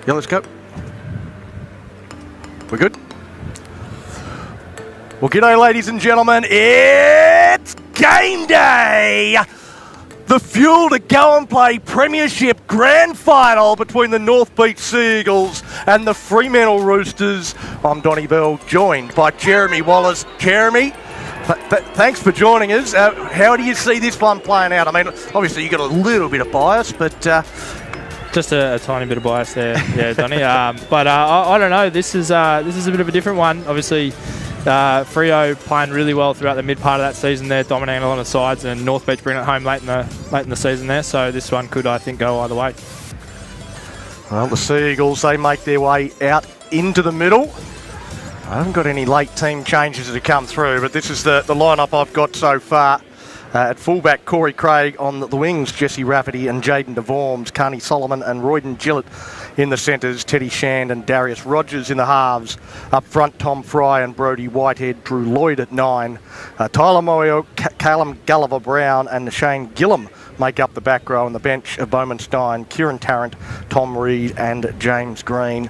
Yeah, let's go. We're good? Well, g'day, ladies and gentlemen. It's game day! The fuel to go and play Premiership Grand Final between the North Beach Sea Eagles and the Fremantle Roosters. I'm Donnie Bell, joined by Jeremy Wallace. Jeremy, thanks for joining us. How do you see this one playing out? I mean, obviously you've got a little bit of bias, but... Just a tiny bit of bias there, yeah, Donnie. But I don't know. This is a bit of a different one. Obviously, Freo playing really well throughout the mid part of that season there, dominating a lot of sides, and North Beach bringing it home late in the season there. So this one could, I think, go either way. Well, the Sea Eagles, they make their way out into the middle. I haven't got any late team changes that have come through, but this is the lineup I've got so far. At fullback, Corey Craig. On the wings, Jesse Rafferty and Jaden DeVorms, Carney Solomon and Royden Gillett in the centres, Teddy Shand and Darius Rogers in the halves. Up front, Tom Fry and Brodie Whitehead, Drew Lloyd at 9. Tyler Moyo, Callum Gulliver-Brown and Shane Gillum make up the back row, on the bench of Bowman Stein, Kieran Tarrant, Tom Reed and James Green.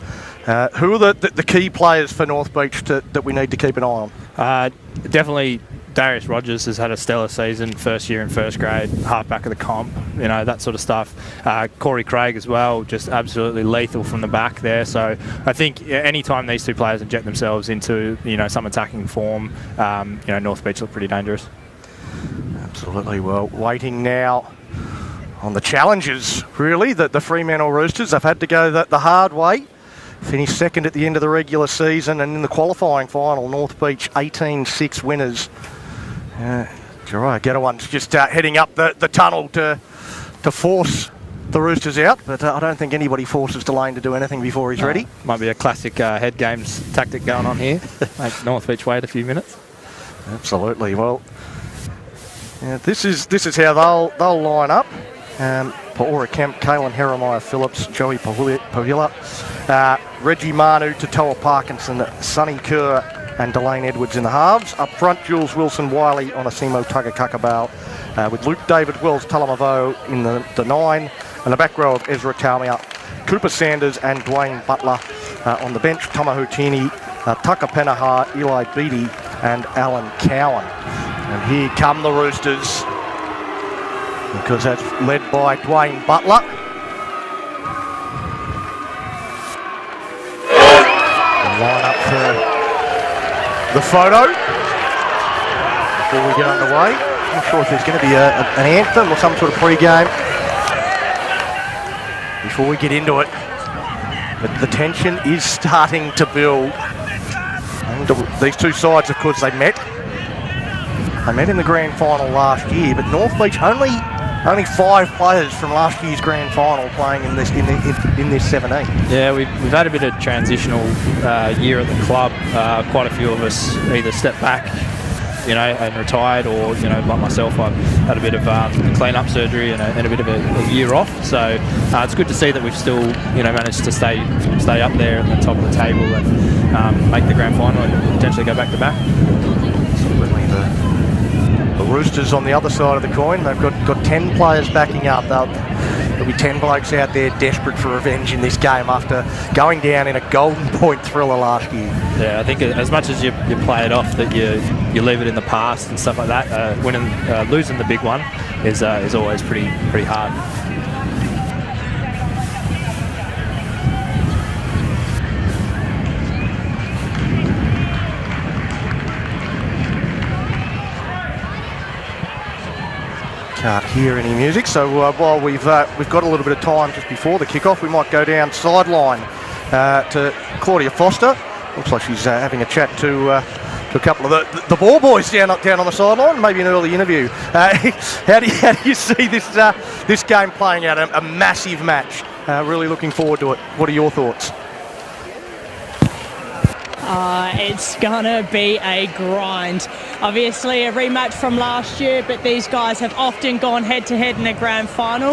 Who are the key players for North Beach that we need to keep an eye on? Definitely Darius Rogers has had a stellar season, first year in first grade, half back of the comp, you know, that sort of stuff. Corey Craig as well, just absolutely lethal from the back there. So I think anytime these two players inject themselves into, you know, some attacking form, you know, North Beach look pretty dangerous. Absolutely. Well, waiting now on the challenges, really, that the Fremantle Roosters have had to go the hard way. Finished second at the end of the regular season, and in the qualifying final, North Beach 18-6 winners. Jariah Getawan's just heading up the tunnel to force the Roosters out, but I don't think anybody forces Delane to do anything before he's ready. Might be a classic head games tactic going on here. Make North Beach wait a few minutes. Absolutely. Well, this is how they'll line up. Paora Kemp, Kalen Jeremiah Phillips, Joey Pahila, Reggie Manu, Totoa Parkinson, Sonny Kerr and Delane Edwards in the halves. Up front, Jules Wilson, Wiley, Onasimo Tagakakabau, with Luke David Wells, Talamavo in the 9, and the back row of Ezra Talmia, Cooper Sanders and Dwayne Butler. On the bench, Tomahutini, Tucker Penaha, Eli Beattie and Alan Cowan. And here come the Roosters, because that's led by Dwayne Butler. Line up for the photo before we get underway. I'm not sure if there's going to be an anthem or some sort of pre-game before we get into it. But the tension is starting to build. And these two sides, of course, they met in the grand final last year, but North Beach only 5 players from last year's grand final playing in this 17. Yeah, we've had a bit of transitional year at the club. Quite a few of us either stepped back, you know, and retired, or, you know, like myself, I've had a bit of clean-up surgery and a bit of a year off. So it's good to see that we've still, you know, managed to stay up there at the top of the table and make the grand final and potentially go back to back. Absolutely. The Roosters on the other side of the coin, they've got 10 players backing up. There'll be 10 blokes out there desperate for revenge in this game after going down in a golden point thriller last year. Yeah, I think as much as you play it off that you leave it in the past and stuff like that, losing the big one is always pretty hard. Can't hear any music, so while we've got a little bit of time just before the kickoff, we might go down sideline to Claudia Foster. Looks like she's having a chat to a couple of the ball boys down on the sideline. Maybe an early interview. How do you see this game playing out? A massive match. Really looking forward to it. What are your thoughts? It's gonna be a grind. Obviously a rematch from last year, but these guys have often gone head-to-head in a grand final.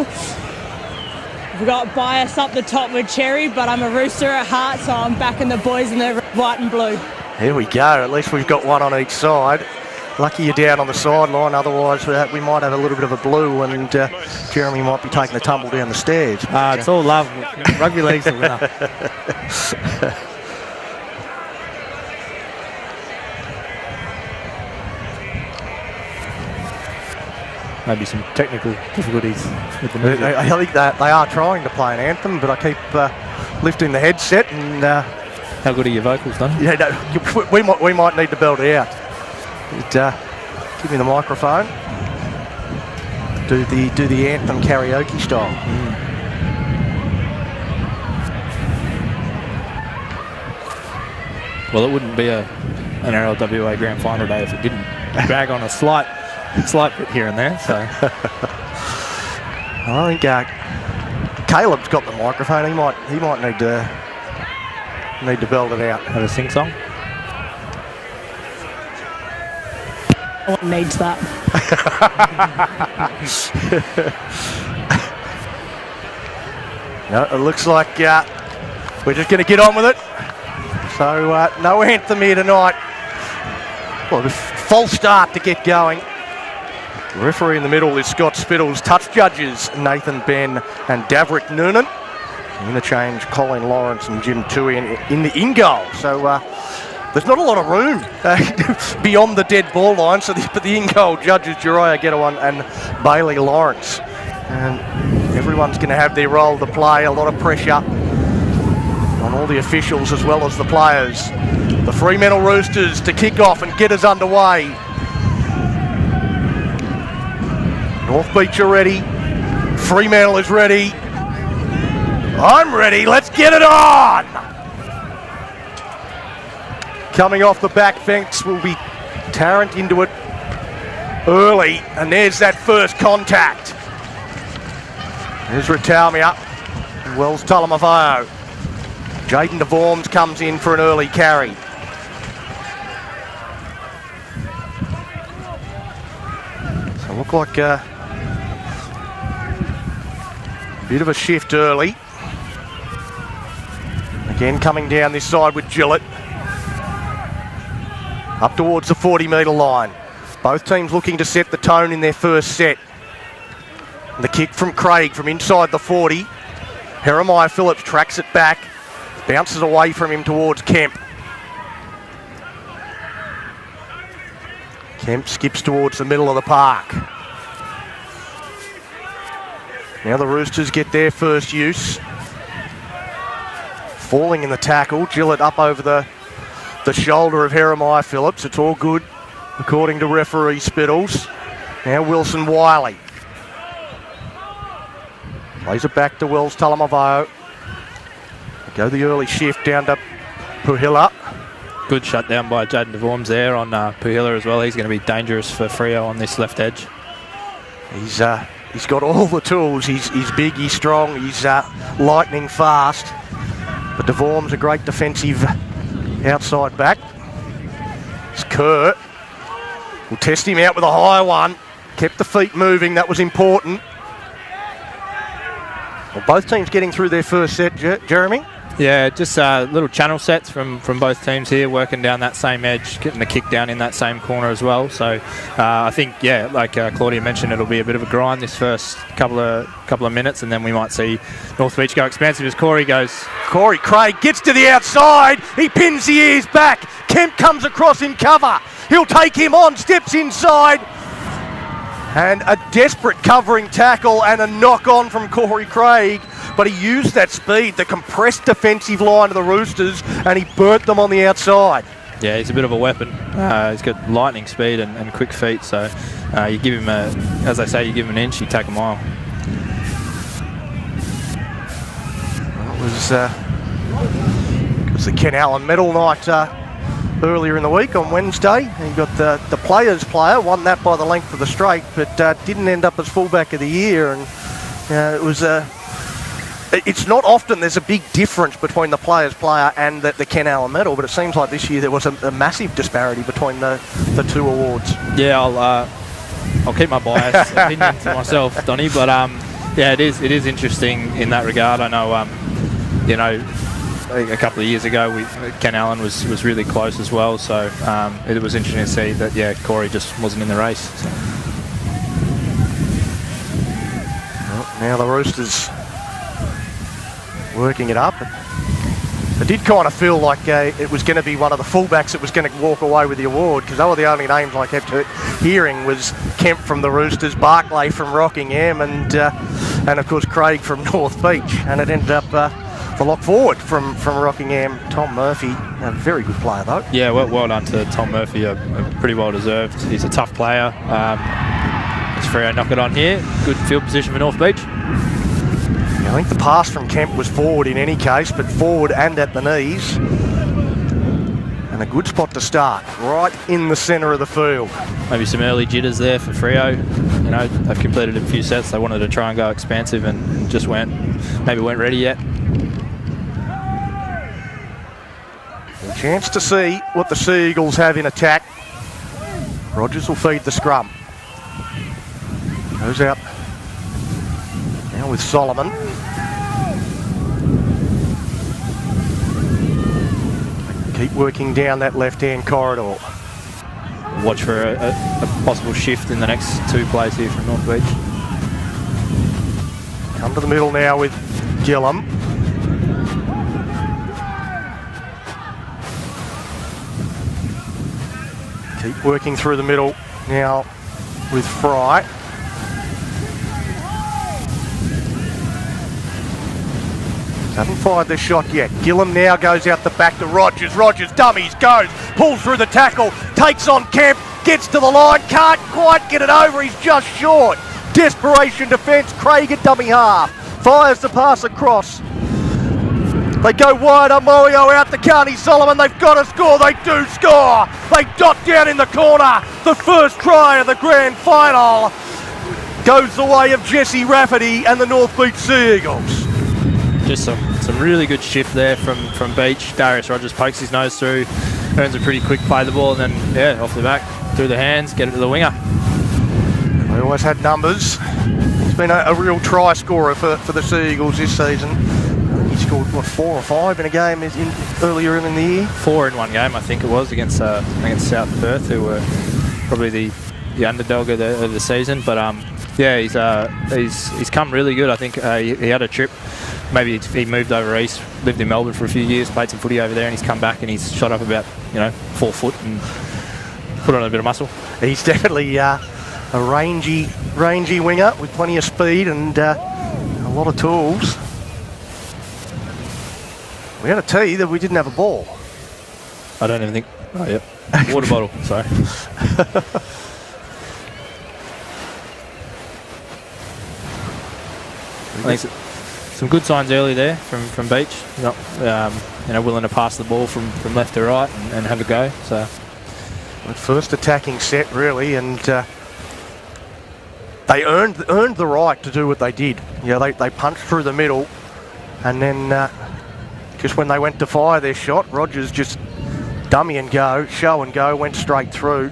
We've got bias up the top with Cherry, but I'm a Rooster at heart, so I'm backing the boys in the white and blue. Here we go. At least we've got one on each side. Lucky you're down on the sideline, otherwise we might have a little bit of a blue and Jeremy might be taking the tumble down the stairs. It's all love. Rugby league's the winner. Maybe some technical difficulties with the music. I think that they are trying to play an anthem, but I keep lifting the headset and... How good are your vocals, Don? Yeah, no, we might need to belt it out. Give me the microphone. Do the anthem karaoke style. Well, it wouldn't be a NRL WA Grand Final day if it didn't drag on a slight bit here and there. So I think Caleb's got the microphone. He might need to belt it out. Have a sing song. What needs that? No, it looks like we're just going to get on with it. So no anthem here tonight. Well, a false start to get going. The referee in the middle is Scott Spittles. Touch judges Nathan Ben and Davrick Noonan. Interchange Colin Lawrence and Jim Tui in the in-goal. So there's not a lot of room beyond the dead ball line. So but the in-goal judges Juriah Gedawan and Bailey Lawrence. And everyone's going to have their role to play. A lot of pressure on all the officials as well as the players. The Fremantle Roosters to kick off and get us underway. North Beach are ready. Fremantle is ready. I'm ready. Let's get it on! Coming off the back fence will be Tarrant into it early. And there's that first contact. There's Ratalmia. Wells Talamavao. Jaden DeVorms comes in for an early carry. So look like a bit of a shift early. Again coming down this side with Gillett. Up towards the 40-metre line. Both teams looking to set the tone in their first set. The kick from Craig from inside the 40. Jeremiah Phillips tracks it back. Bounces away from him towards Kemp. Kemp skips towards the middle of the park. Now the Roosters get their first use. Falling in the tackle. Gillett up over the shoulder of Jeremiah Phillips. It's all good, according to referee Spittles. Now Wilson Wiley. Plays it back to Wells Talamavao. Go the early shift down to Puhila. Good shutdown by Jaden DeVorms there on Puhila as well. He's going to be dangerous for Freo on this left edge. He's got all the tools. He's big, he's strong, he's lightning fast. But DeVorms a great defensive outside back. It's Kerr. We'll test him out with a high one. Kept the feet moving, that was important. Well, both teams getting through their first set, Jeremy. Yeah, just little channel sets from both teams here, working down that same edge, getting the kick down in that same corner as well. So I think, yeah, like Claudia mentioned, it'll be a bit of a grind this first couple of minutes, and then we might see North Beach go expansive as Corey goes. Corey Craig gets to the outside. He pins the ears back. Kemp comes across in cover. He'll take him on, steps inside. And a desperate covering tackle and a knock on from Corey Craig. But he used that speed, the compressed defensive line of the Roosters, and he burnt them on the outside. Yeah, he's a bit of a weapon. He's got lightning speed and quick feet. So you give him as they say, you give him an inch, you take a mile. It was the Ken Allen medal night earlier in the week on Wednesday. He got the players player, won that by the length of the straight, but didn't end up as fullback of the year. And it was it's not often there's a big difference between the players player and the Ken Allen medal, but it seems like this year there was a massive disparity between the two awards. Yeah, I'll keep my biased opinion to myself, Donny, but yeah, it is interesting in that regard. I know a couple of years ago, Ken Allen was really close as well. So it was interesting to see that, yeah, Corey just wasn't in the race. So. Well, now the Roosters working it up. I did kind of feel like it was going to be one of the fullbacks that was going to walk away with the award, because they were the only names I kept hearing was Kemp from the Roosters, Barclay from Rockingham, and of course Craig from North Beach. And it ended up the lock forward from Rockingham, Tom Murphy, a very good player though. Yeah, well done to Tom Murphy, pretty well deserved. He's a tough player. It's Freo knock it on here. Good field position for North Beach. I think the pass from Kemp was forward in any case, but forward and at the knees. And a good spot to start, right in the centre of the field. Maybe some early jitters there for Freo. You know, they've completed a few sets. They wanted to try and go expansive and just maybe weren't ready yet. A chance to see what the Sea Eagles have in attack. Rogers will feed the scrum. Goes out now with Solomon. Keep working down that left-hand corridor. Watch for a possible shift in the next two plays here from North Beach. Come to the middle now with Gillum. Keep working through the middle now with Fry. Haven't fired their shot yet. Gillum now goes out the back to Rogers. Rogers dummies, goes, pulls through the tackle, takes on Kemp, gets to the line, can't quite get it over, he's just short. Desperation defence, Craig at dummy half. Fires the pass across. They go wide, Amoio out to Carney Solomon, they've got to score, they do score! They dot down in the corner, the first try of the grand final goes the way of Jesse Rafferty and the North Beach Sea Eagles. Just some really good shift there from Beach. Darius Rogers pokes his nose through, earns a pretty quick play the ball, and then, yeah, off the back, through the hands, get it to the winger. They always had numbers. He's been a real try scorer for the Sea Eagles this season. He scored, 4 or 5 in a game earlier in the year? 4 in one game, I think it was, against South Perth, who were probably the underdog of the season. But yeah, he's come really good. I think he had a trip. Maybe he moved over east, lived in Melbourne for a few years, played some footy over there, and he's come back and he's shot up about 4 foot and put on a bit of muscle. He's definitely a rangy winger with plenty of speed and a lot of tools. We had a tee that we didn't have a ball. I don't even think. Oh, yep. Water bottle. Sorry. I think some good signs early there from Beach. Not willing to pass the ball from left to right and have a go. So first attacking set really, and they earned the right to do what they did. They punched through the middle, and then just when they went to fire their shot, Rogers just dummy and go, show and go, went straight through.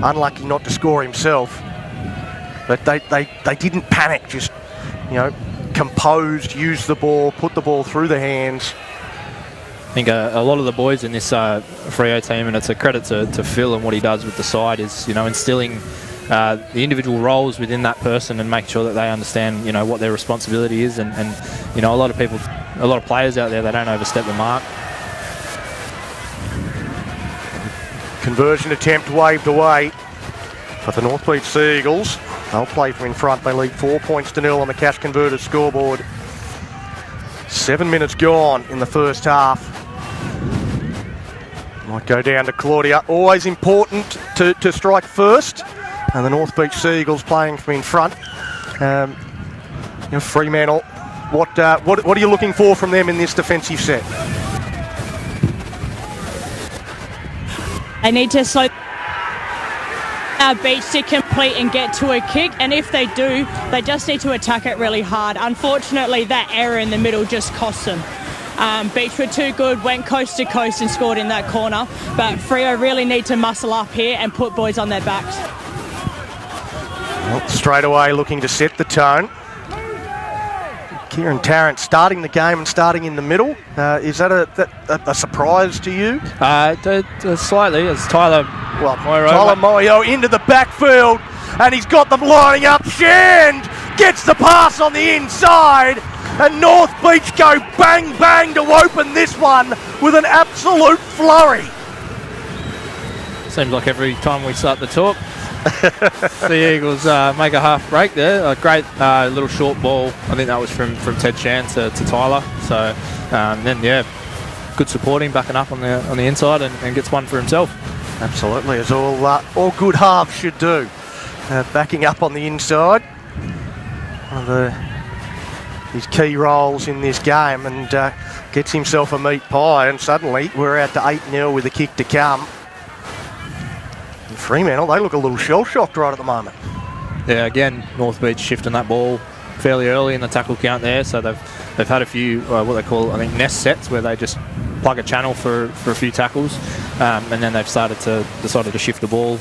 Unlucky not to score himself, but they didn't panic. Just composed, used the ball, put the ball through the hands. I think a lot of the boys in this Freo team, and it's a credit to Phil and what he does with the side, is instilling the individual roles within that person and making sure that they understand what their responsibility is, and a lot of players out there, they don't overstep the mark. Conversion attempt waved away for the North Beach Sea Eagles. They'll play from in front. They lead 4 points to 0 on the Cash Converters scoreboard. 7 minutes gone in the first half. Might go down to Claudia. Always important to strike first. And the North Beach Sea Eagles playing from in front. Fremantle, what are you looking for from them in this defensive set? They need to slow our Beach to complete and get to a kick, and if they do, they just need to attack it really hard. Unfortunately, that error in the middle just cost them. Beach were too good, went coast to coast and scored in that corner, but Freo really need to muscle up here and put boys on their backs. Well, straight away looking to set the tone. Kieran Tarrant starting the game and starting in the middle. Is that a surprise to you? Slightly. It's Tyler Moyo into the backfield, and he's got them lining up. Shand gets the pass on the inside, and North Beach go bang bang to open this one with an absolute flurry. Seems like every time we start the talk, the Eagles make a half break there. A great little short ball. I think that was from Ted Shand to Tyler. So then good supporting, backing up on the inside, and gets one for himself. Absolutely, as all good halves should do. Backing up on the inside. One of his key roles in this game, and gets himself a meat pie, and suddenly we're out to 8-0 with a kick to come. And Fremantle, they look a little shell-shocked right at the moment. Yeah, again, North Beach shifting that ball fairly early in the tackle count there, so they've had a few what they call, I think, nest sets, where they just plug a channel for a few tackles, and then they've decided to shift the ball.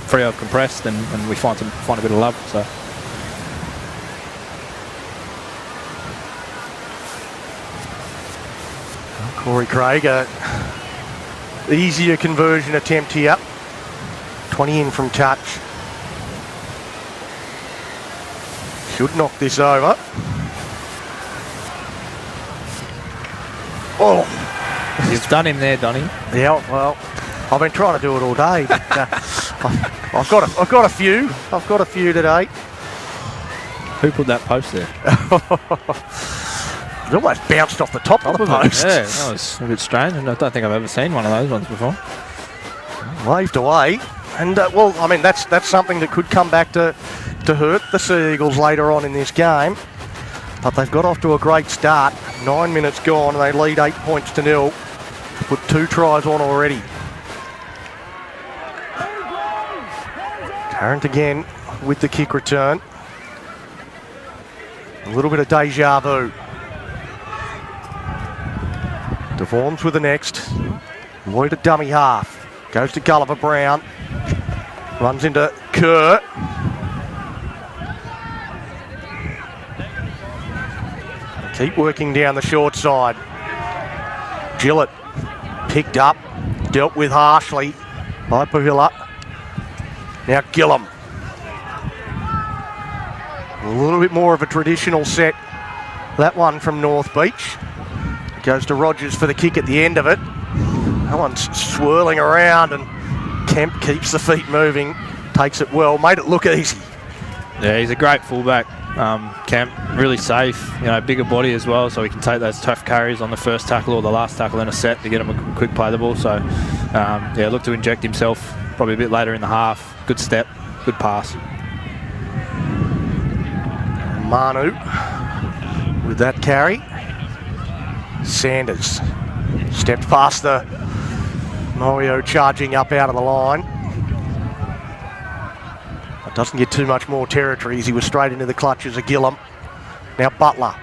Freo have compressed, and we find a bit of love. So. Corey Craig, easier conversion attempt here. 20 in from touch. Should knock this over. Oh, you've done him there, Donny. Yeah, well, I've been trying to do it all day. But, I've got a few. I've got a few today. Who put that post there? It almost bounced off the top of the post. Yeah, that was a bit strange, and I don't think I've ever seen one of those ones before. Waved away, and well, I mean that's something that could come back to hurt the Sea Eagles later on in this game. But they've got off to a great start. 9 minutes gone, and they lead 8-0. Put 2 tries on already. Tarrant again with the kick return. A little bit of deja vu. Devorms with the next. Lloyd at dummy half. Goes to Gulliver Brown. Runs into Kerr. Keep working down the short side. Gillett picked up. Dealt with harshly by Pahila. Now Gillum. A little bit more of a traditional set. That one from North Beach. Goes to Rogers for the kick at the end of it. That one's swirling around, and Kemp keeps the feet moving. Takes it well. Made it look easy. Yeah, he's a great fullback. Kemp, really safe. Bigger body as well, so he can take those tough carries on the first tackle or the last tackle in a set to get him a quick play the ball. So, look to inject himself probably a bit later in the half. Good step, good pass. Manu with that carry. Sanders stepped past the Morio, charging up out of the line. It doesn't get too much more territory as he was straight into the clutches of Gillum. Now Butler.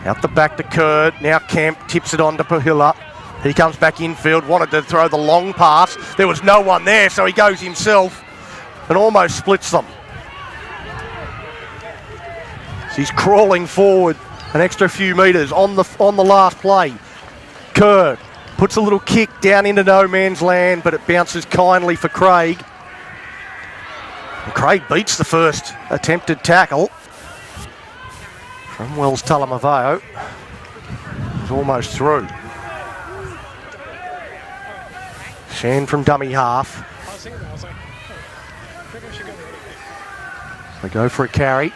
Out the back to Kerr. Now Kemp tips it on to Pahila. He comes back infield, wanted to throw the long pass. There was no one there, so he goes himself and almost splits them. He's crawling forward an extra few metres on the last play. Kerr puts a little kick down into no man's land, but it bounces kindly for Craig. And Craig beats the first attempted tackle from Wells Talamaveo. He's almost through. Shan from dummy half. They go for a carry.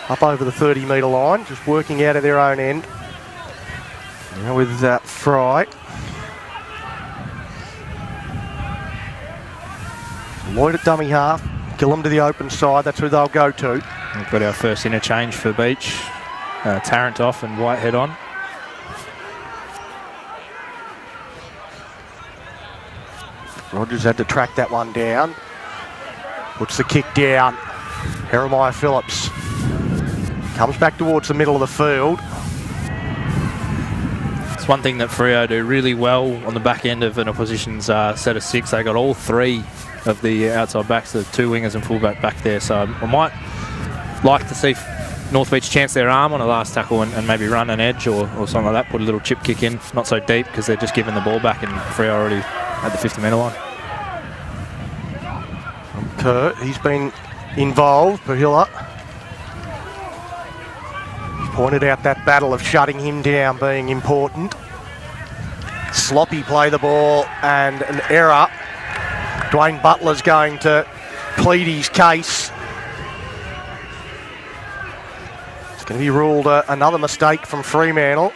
Up over the 30-metre line, just working out of their own end. Now with Fry. Lloyd at dummy half. Gillum to the open side, that's who they'll go to. We've got our first interchange for Beach. Tarrant off and Whitehead on. Rogers had to track that one down. Puts the kick down. Jeremiah Phillips comes back towards the middle of the field. It's one thing that Freo do really well on the back end of an opposition's set of 6. They got all 3 of the outside backs, the 2 wingers and fullback back there. So I might like to see North Beach chance their arm on a last tackle and maybe run an edge or something like that, put a little chip kick in, not so deep because they're just giving the ball back and Freo already at the 50-metre line. Kurt, he's been involved, Pahila. He's pointed out that battle of shutting him down being important. Sloppy play the ball and an error. Dwayne Butler's going to plead his case. It's going to be ruled another mistake from Fremantle.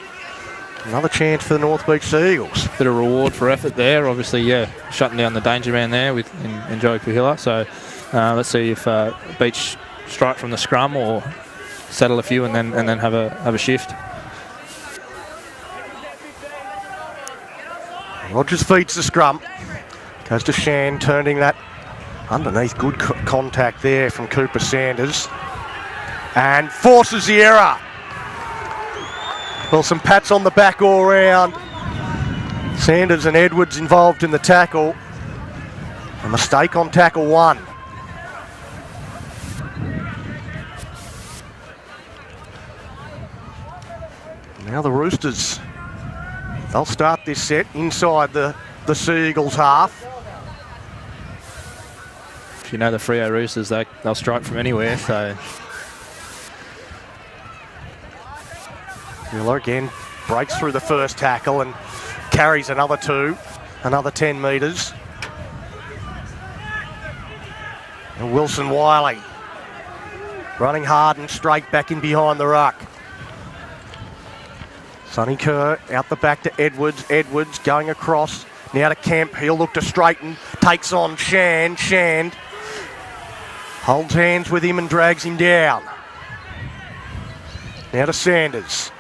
Another chance for the North Beach Sea Eagles. Bit of reward for effort there. Obviously, yeah, shutting down the danger man there with in Joey Pahila. So let's see if Beach strike from the scrum or settle a few and then have a shift. Rogers feeds the scrum. Goes to Shan, turning that underneath. Good contact there from Cooper Sanders. And forces the error. Well, some pats on the back all round. Sanders and Edwards involved in the tackle. A mistake on tackle 1. Now the Roosters, they'll start this set inside the Sea Eagles half. If you know the Freo Roosters, they'll strike from anywhere, so... Miller again breaks through the first tackle and carries another 2, another 10 metres. And Wilson Wiley running hard and straight back in behind the ruck. Sonny Kerr out the back to Edwards. Edwards going across. Now to Kemp. He'll look to straighten. Takes on Shand. Shand holds hands with him and drags him down. Now to Sanders.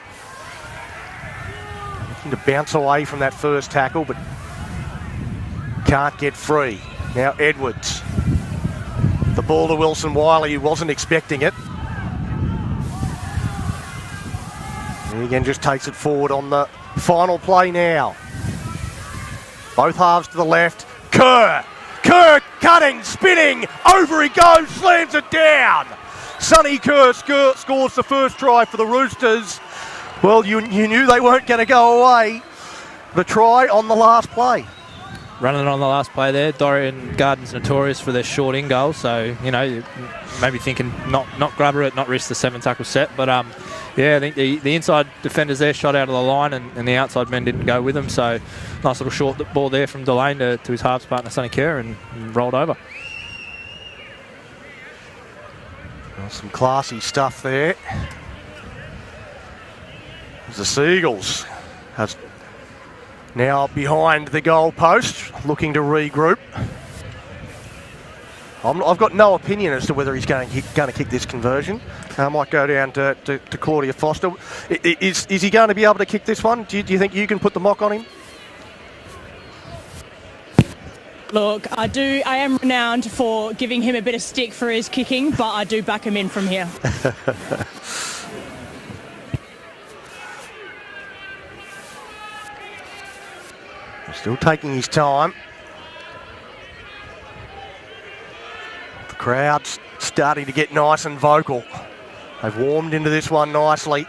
Looking to bounce away from that first tackle, but can't get free. Now Edwards. The ball to Wilson Wiley, who wasn't expecting it. He again just takes it forward on the final play now. Both halves to the left. Kerr cutting, spinning, over he goes, slams it down. Sonny Kerr scores the first try for the Roosters. Well, you knew they weren't going to go away. The try on the last play. Running on the last play there. Dorrien Garden's notorious for their short in goals, so, you know, maybe thinking not grubber it, not risk the 7 tackle set, but yeah, I think the inside defenders there shot out of the line and the outside men didn't go with them, so nice little short ball there from Delane to his halves partner Sonny Kerr and rolled over. Well, some classy stuff there. The Sea Eagles has now behind the goal post, looking to regroup. I've got no opinion as to whether he's going to kick this conversion. I might go down to Claudia Foster. Is he going to be able to kick this one? Do you think you can put the mock on him? Look, I am renowned for giving him a bit of stick for his kicking, but I do back him in from here. Still taking his time. The crowd's starting to get nice and vocal. They've warmed into this one nicely.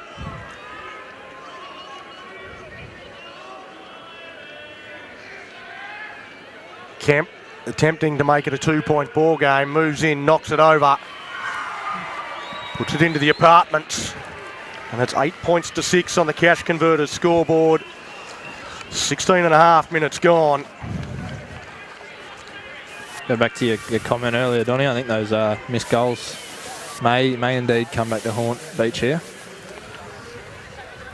Kemp attempting to make it a 2-point ball game, moves in, knocks it over, puts it into the apartments, and that's 8 points to 6 on the Cash Converters scoreboard. 16.5 minutes gone. Go back to your comment earlier, Donnie. I think those missed goals may indeed come back to haunt Beach here.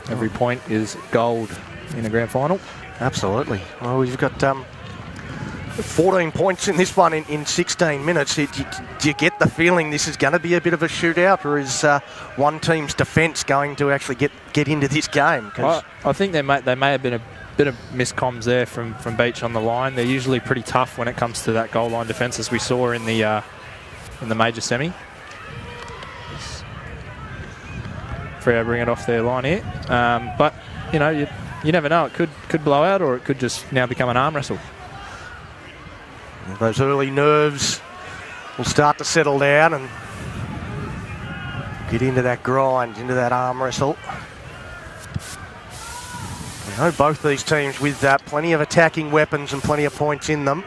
Every point is gold in a grand final. Absolutely. Well, we've got 14 points in this one in 16 minutes. Do you get the feeling this is going to be a bit of a shootout, or is one team's defence going to actually get into this game? I think they may have been a bit of miscomms there from Beach on the line. They're usually pretty tough when it comes to that goal line defence, as we saw in the major semi. Freo bring it off their line here, but you know you never know. It could blow out, or it could just now become an arm wrestle. Those early nerves will start to settle down, and Get into that grind, into that arm wrestle. You know, both these teams with plenty of attacking weapons and plenty of points in them.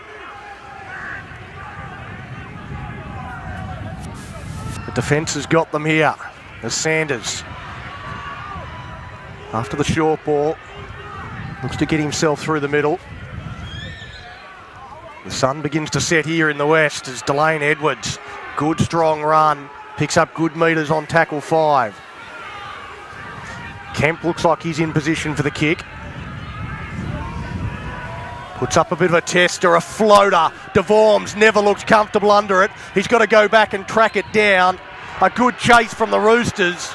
The defence has got them here. As Sanders, after the short ball, looks to get himself through the middle. The sun begins to set here in the west as Delane Edwards, good strong run, picks up good metres on tackle 5. Kemp looks like he's in position for the kick. Puts up a bit of a test or a floater. DeVorms never looks comfortable under it. He's got to go back and track it down. A good chase from the Roosters,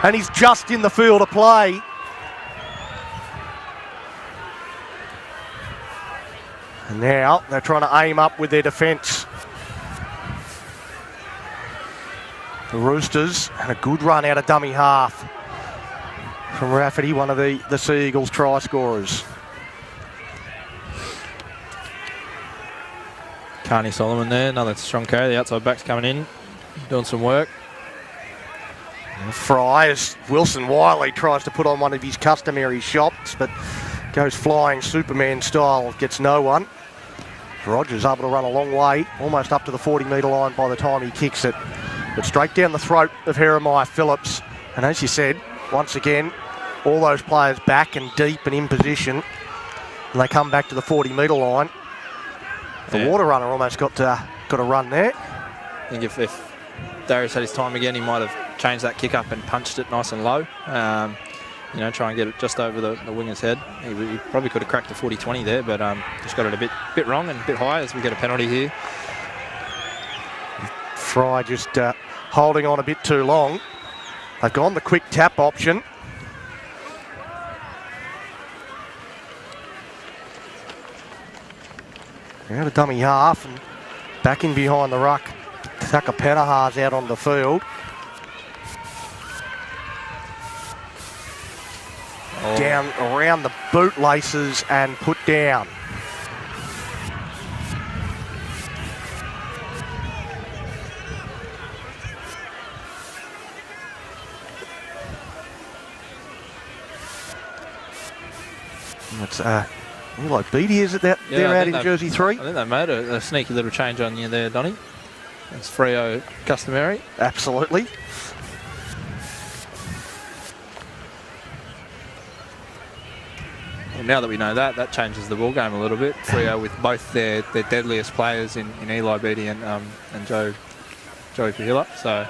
and he's just in the field of play. And now they're trying to aim up with their defence. The Roosters, and a good run out of dummy half from Rafferty, one of the Sea Eagles try scorers. Carney Solomon there, another strong carry. The outside back's coming in, doing some work. Fry, as Wilson Wiley tries to put on one of his customary shots, but goes flying Superman style, gets no one. Rogers able to run a long way, almost up to the 40-metre line by the time he kicks it. But straight down the throat of Jeremiah Phillips. And as you said, once again, all those players back and deep and in position. And they come back to the 40-metre line. The water runner almost got a run there. I think if Darius had his time again, he might have changed that kick up and punched it nice and low. You know, try and get it just over the winger's head. He probably could have cracked the 40-20 there, but just got it a bit wrong and a bit high as we get a penalty here. Fry just holding on a bit too long. They've gone the quick tap option. Out of dummy half and back in behind the ruck. Tucker Panahar's out on the field. Down around the bootlaces and put down. It's like Beattie, is it that they're out in jersey 3? I think they made a sneaky little change on you there, Donny. It's Freo customary. Absolutely. Well, now that we know that changes the ball game a little bit. Freo with both their deadliest players in Eli Beattie and Joey Pahila. So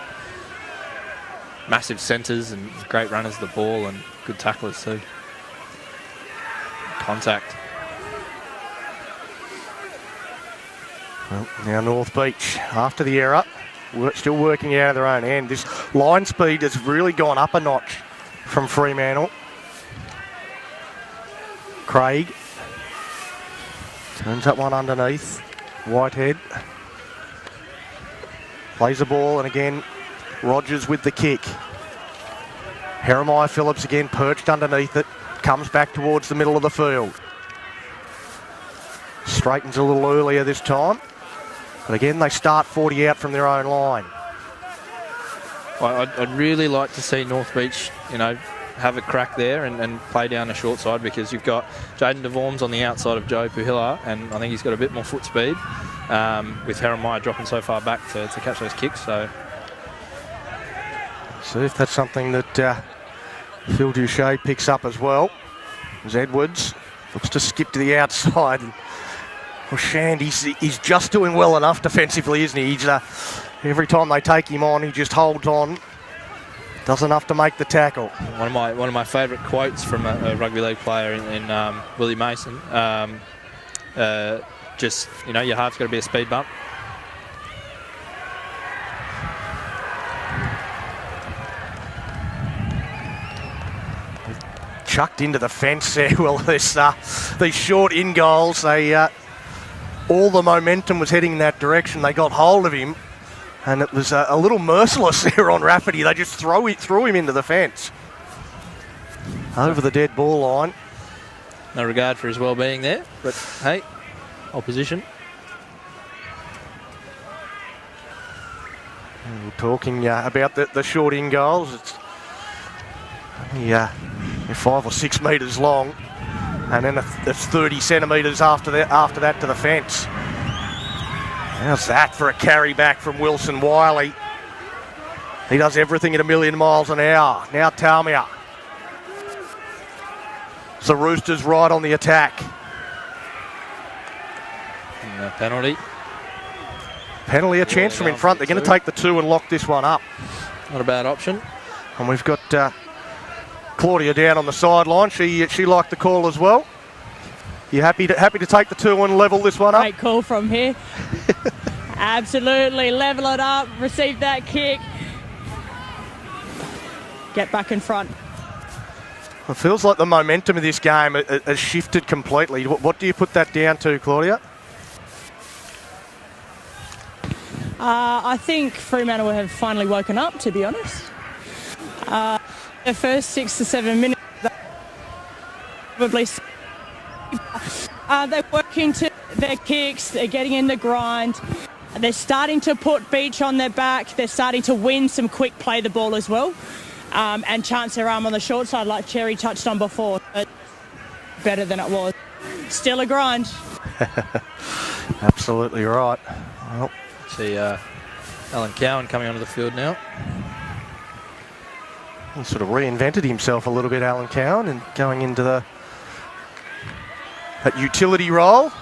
massive centres and great runners of the ball and good tacklers too. Contact. Well, now North Beach, after the error, still working out of their own end. This line speed has really gone up a notch from Fremantle. Craig turns that one underneath. Whitehead plays the ball, and again Rogers with the kick. Jeremiah Phillips again perched underneath it. Comes back towards the middle of the field. Straightens a little earlier this time. But again, they start 40 out from their own line. I'd really like to see North Beach, you know, have a crack there and play down the short side, because you've got Jaden DeVorms on the outside of Joe Pahila, and I think he's got a bit more foot speed with Jeremiah dropping so far back to catch those kicks. So see if that's something that Phil Duché picks up as well. As Edwards looks to skip to the outside. Well, Shand, he's just doing well enough defensively, isn't he? He's, every time they take him on, he just holds on. Does enough to make the tackle. One of my favourite quotes from a rugby league player in Willie Mason. Just, you know, your heart's got to be a speed bump. Chucked into the fence there. Well, these short in goals, all the momentum was heading in that direction. They got hold of him, and it was a little merciless there on Rafferty. They just threw him into the fence. Over the dead ball line. No regard for his well-being there, but hey, opposition. We're talking about the short in goals. It's only, they're 5 or 6 metres long, and then it's 30 centimetres after that to the fence. How's that for a carry back from Wilson Wiley? He does everything at 1,000,000 miles an hour. Now Talmia. It's the Roosters right on the attack. Penalty. Penalty, a chance from in front. They're going to take the 2 and lock this one up. Not a bad option. And we've got Claudia down on the sideline. She liked the call as well. You happy to take the 2 and level this one up? Great call from here. Absolutely, level it up, receive that kick. Get back in front. It feels like the momentum of this game has shifted completely. What do you put that down to, Claudia? I think Fremantle have finally woken up, to be honest. The first 6 to 7 minutes, probably they're working to their kicks, they're getting in the grind, they're starting to put Beach on their back, they're starting to win some quick play the ball as well, and chance their arm on the short side like Cherry touched on before, but better than it was. Still a grind. Absolutely right. Well, see Alan Cowan coming onto the field now. He sort of reinvented himself a little bit, Alan Cowan, and going into that utility role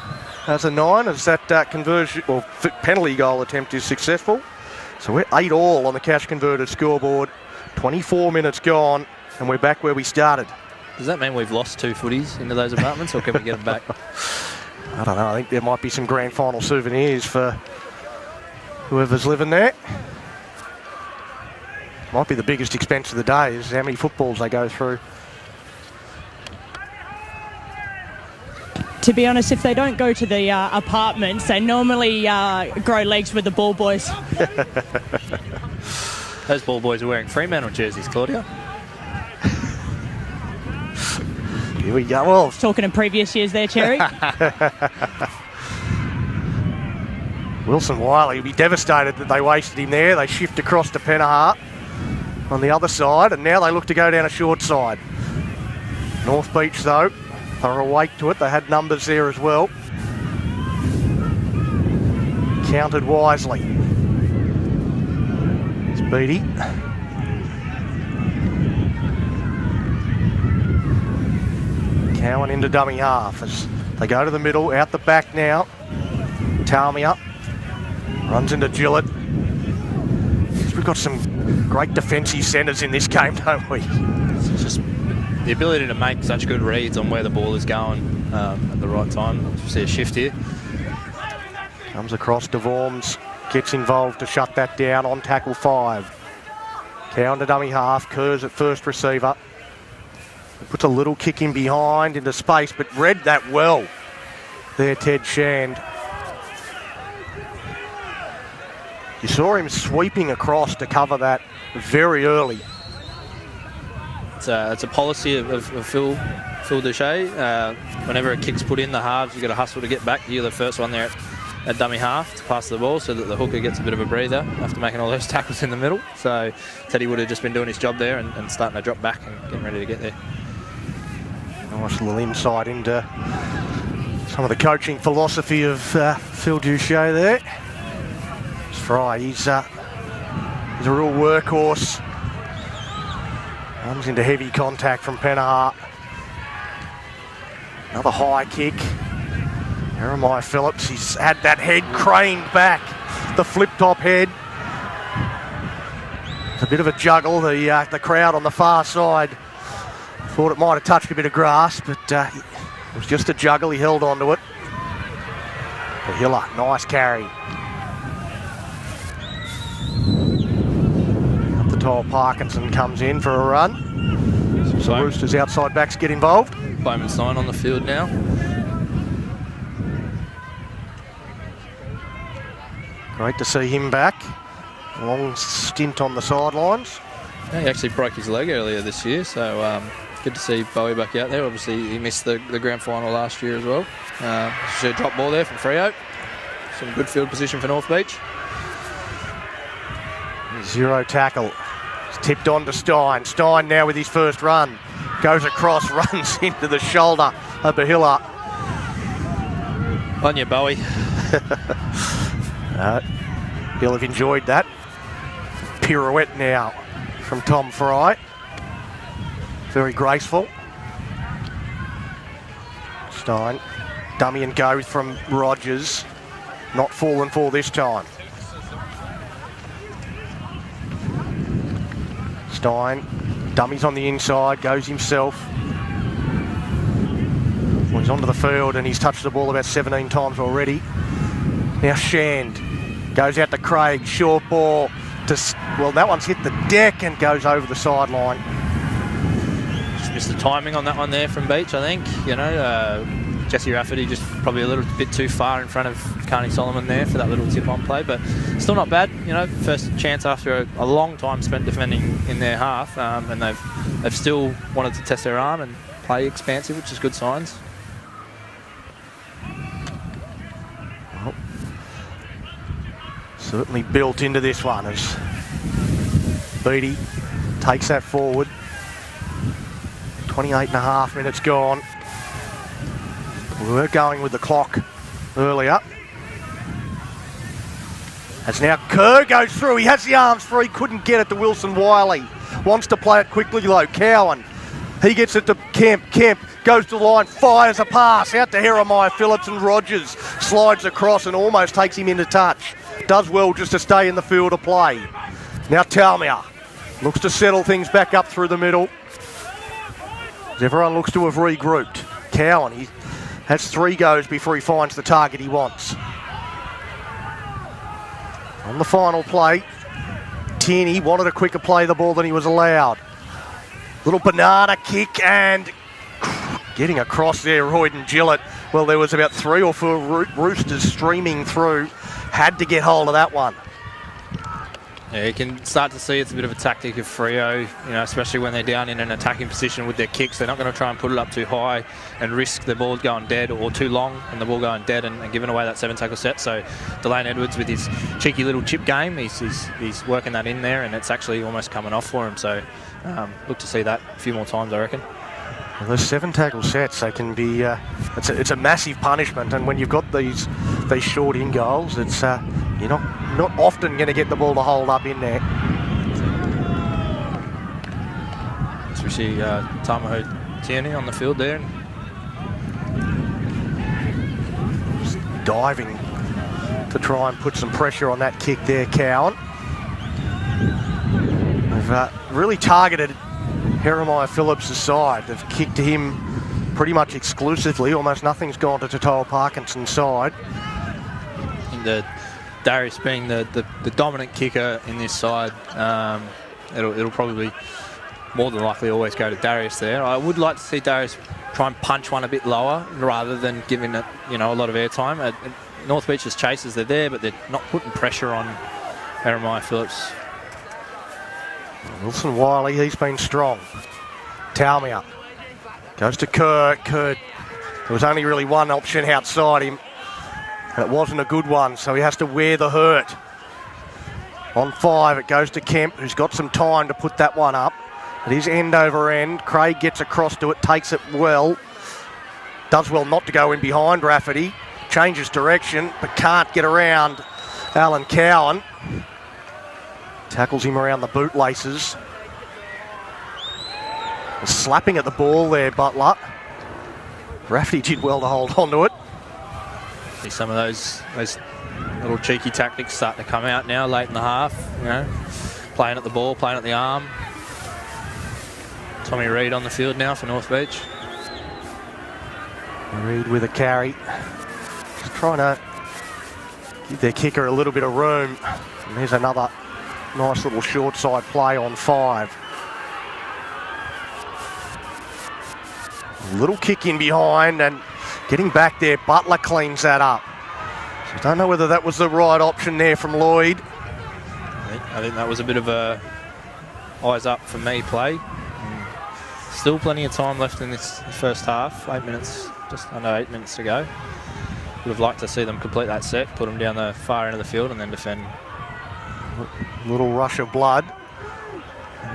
as a 9, as that conversion or penalty goal attempt is successful. So we're 8-all on the cash converted scoreboard. 24 minutes gone, and we're back where we started. Does that mean we've lost 2 footies into those apartments, or can we get them back? I don't know. I think there might be some grand final souvenirs for whoever's living there. Might be the biggest expense of the day is how many footballs they go through. To be honest, if they don't go to the apartments, they normally grow legs with the ball boys. Those ball boys are wearing Fremantle jerseys, Claudia. Here we go. Well, Talking in previous years there, Cherry. Wilson Wiley will be devastated that they wasted him there. They shift across to Penahart on the other side, and now they look to go down a short side. North Beach, though, they're awake to it. They had numbers there as well. Counted wisely. It's Beattie. Cowan into dummy half as they go to the middle, out the back now. Talmia runs into Gillett. We've got some great defensive centres in this game, don't we? It's just the ability to make such good reads on where the ball is going at the right time. You see a shift here. Comes across, Devorms gets involved to shut that down on tackle 5. Cowan to dummy half, Kerrs at first receiver. Puts a little kick in behind into space, but read that well there, Ted Shand. You saw him sweeping across to cover that very early. It's a policy of Phil Duche. Whenever a kick's put in the halves, you've got to hustle to get back. You're the first one there at dummy half to pass the ball so that the hooker gets a bit of a breather after making all those tackles in the middle. So Teddy would have just been doing his job there and starting to drop back and getting ready to get there. Nice little insight into some of the coaching philosophy of Phil Duche there. Fry, he's a real workhorse. Comes into heavy contact from Penahart. Another high kick. Jeremiah Phillips, he's had that head craned back, the flip-top head. It's a bit of a juggle. The crowd on the far side thought it might have touched a bit of grass, but it was just a juggle. He held on to it. The Hiller, nice carry. Up the tile, Parkinson comes in for a run. So Roosters outside backs get involved. Bowman Stein on the field now. Great to see him back. A long stint on the sidelines. Yeah, he actually broke his leg earlier this year, so good to see Bowie back out there. Obviously, he missed the grand final last year as well. See a drop ball there from Freo. Some good field position for North Beach. Zero tackle. It's tipped on to Stein. Stein now with his first run. Goes across, runs into the shoulder of Bahilla. On your Bowie. He'll have enjoyed that. Pirouette now from Tom Fry. Very graceful. Stein. Dummy and go from Rogers. Not fallen for this time. Stein. Dummies on the inside. Goes himself. Well, he's onto the field and he's touched the ball about 17 times already. Now Shand. Goes out to Craig. Short ball. Well, that one's hit the deck and goes over the sideline. Just missed the timing on that one there from Beach, I think. You know, Jesse Rafferty just probably a little bit too far in front of Carney Solomon there for that little tip-on play, but still not bad. You know, first chance after a long time spent defending in their half, and they've still wanted to test their arm and play expansive, which is good signs. Well, certainly built into this one as Beattie takes that forward. 28.5 minutes gone. We were going with the clock earlier. As now Kerr goes through. He has the arms free. Couldn't get it to Wilson Wiley. Wants to play it quickly though. Cowan. He gets it to Kemp. Kemp goes to the line. Fires a pass out to Jeremiah Phillips, and Rogers slides across and almost takes him into touch. Does well just to stay in the field of play. Now Talmia looks to settle things back up through the middle. As everyone looks to have regrouped. Cowan, he has 3 goes before he finds the target he wants. On the final play, Tierney wanted a quicker play of the ball than he was allowed. Little banana kick and getting across there, Royden Gillett. Well, there was about 3 or 4 Roosters streaming through. Had to get hold of that one. Yeah, you can start to see it's a bit of a tactic of Freo, you know, especially when they're down in an attacking position with their kicks. They're not going to try and put it up too high and risk the ball going dead, or too long and the ball going dead and giving away that 7-tackle set. So Delane Edwards with his cheeky little chip game, he's working that in there, and it's actually almost coming off for him. So look to see that a few more times, I reckon. Well, those 7-tackle sets, they can be, it's a massive punishment, and when you've got these short in goals, it's you're not often going to get the ball to hold up in there. So we see Tamaho Tierney on the field there. Just diving to try and put some pressure on that kick there, Cowan. They've really targeted Jeremiah Phillips' side. They've kicked to him pretty much exclusively. Almost nothing's gone to Totoa Parkinson's side. And Darius being the dominant kicker in this side, it'll probably more than likely always go to Darius there. I would like to see Darius try and punch one a bit lower rather than giving it, you know, a lot of airtime. North Beach's chases, they're there, but they're not putting pressure on Jeremiah Phillips. Wilson Wiley, he's been strong. Talmia goes to Kerr. Kerr, there was only really one option outside him, and it wasn't a good one, so he has to wear the hurt. On 5, it goes to Kemp, who's got some time to put that one up. It is end over end. Craig gets across to it, takes it well. Does well not to go in behind Rafferty. Changes direction, but can't get around Alan Cowan. Tackles him around the bootlaces. Slapping at the ball there, Butler. Rafferty did well to hold on to it. See some of those little cheeky tactics starting to come out now late in the half. You know, playing at the ball, playing at the arm. Tommy Reid on the field now for North Beach. Reid with a carry. Just trying to give their kicker a little bit of room. And there's another nice little short side play on 5. A little kick in behind and getting back there. Butler cleans that up. So I don't know whether that was the right option there from Lloyd. I think that was a bit of a eyes up for me play. Still plenty of time left in this first half. 8 minutes, just under 8 minutes to go. Would have liked to see them complete that set, put them down the far end of the field and then defend. Little rush of blood.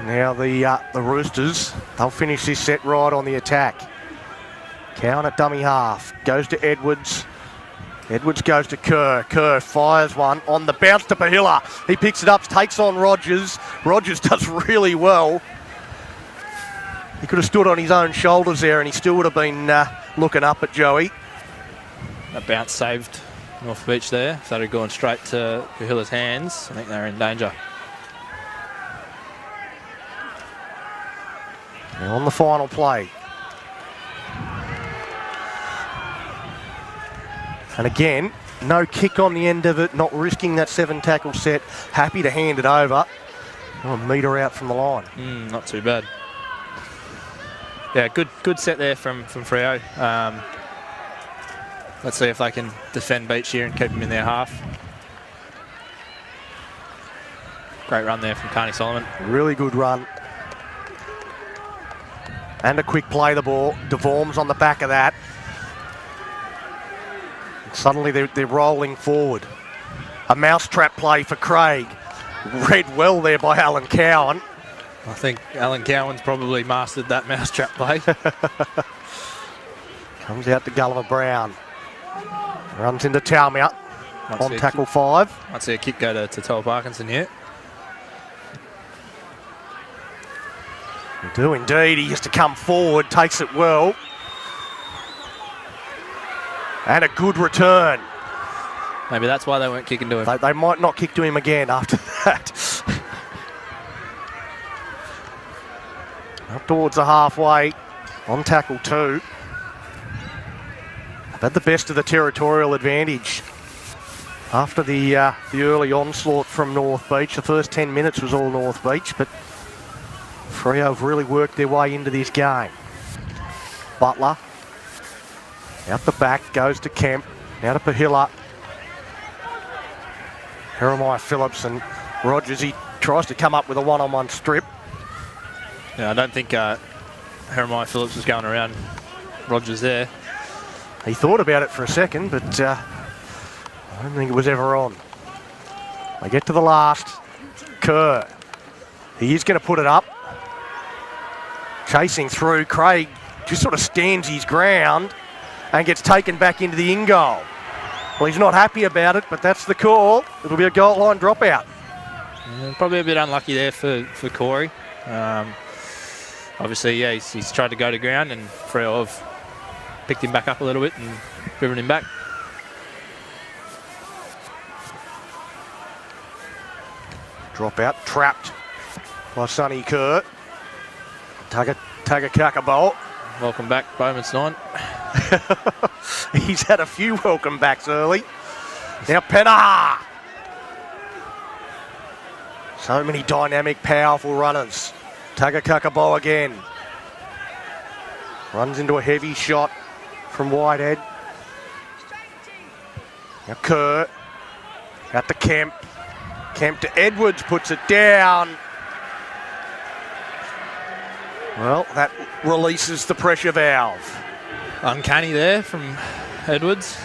Now the Roosters, they'll finish this set right on the attack. Cowan at dummy half, goes to Edwards. Edwards goes to Kerr. Kerr fires one on the bounce to Pahila. He picks it up, takes on Rogers. Rogers does really well. He could have stood on his own shoulders there and he still would have been looking up at Joey. That bounce saved North Beach there. So they're going straight to Pahila's hands. I think they're in danger. Now on the final play. And again, no kick on the end of it, not risking that 7-tackle set. Happy to hand it over. A metre out from the line. Not too bad. Yeah, good set there from Freo. Let's see if they can defend Beach here and keep them in their half. Great run there from Carney Solomon. Really good run. And a quick play the ball. DeVorm's on the back of that. Suddenly they're rolling forward. A mousetrap play for Craig. Read well there by Alan Cowan. I think Alan Cowan's probably mastered that mousetrap play. Comes out to Gulliver Brown. Runs into Taumia on tackle 5. Might see a kick go to Toll Parkinson here. They do indeed. He has to come forward, takes it well. And a good return. Maybe that's why they weren't kicking to him. They might not kick to him again after that. Up towards the halfway on tackle 2. They've had the best of the territorial advantage. After the early onslaught from North Beach, the first 10 minutes was all North Beach, but Freo have really worked their way into this game. Butler. Out the back, goes to Kemp. Now to Pahila. Jeremiah Phillips and Rogers. He tries to come up with a one-on-one strip. Yeah, I don't think Jeremiah Phillips was going around Rogers there. He thought about it for a second, but I don't think it was ever on. They get to the last. Kerr. He is going to put it up. Chasing through. Craig just sort of stands his ground and gets taken back into the in-goal. Well, he's not happy about it, but that's the call. It'll be a goal line dropout. Yeah, probably a bit unlucky there for Corey. Obviously, yeah, he's tried to go to ground and Freo have picked him back up a little bit and driven him back. Dropout, trapped by Sonny Kerr. Tagakakabo. Welcome back, Bowman's 9. He's had a few welcome backs early. Now Penna. So many dynamic, powerful runners. Tagakakabo again. Runs into a heavy shot from Whitehead. Now Kerr. Out to Kemp. Kemp to Edwards, puts it down. Well, that releases the pressure valve. Uncanny there from Edwards.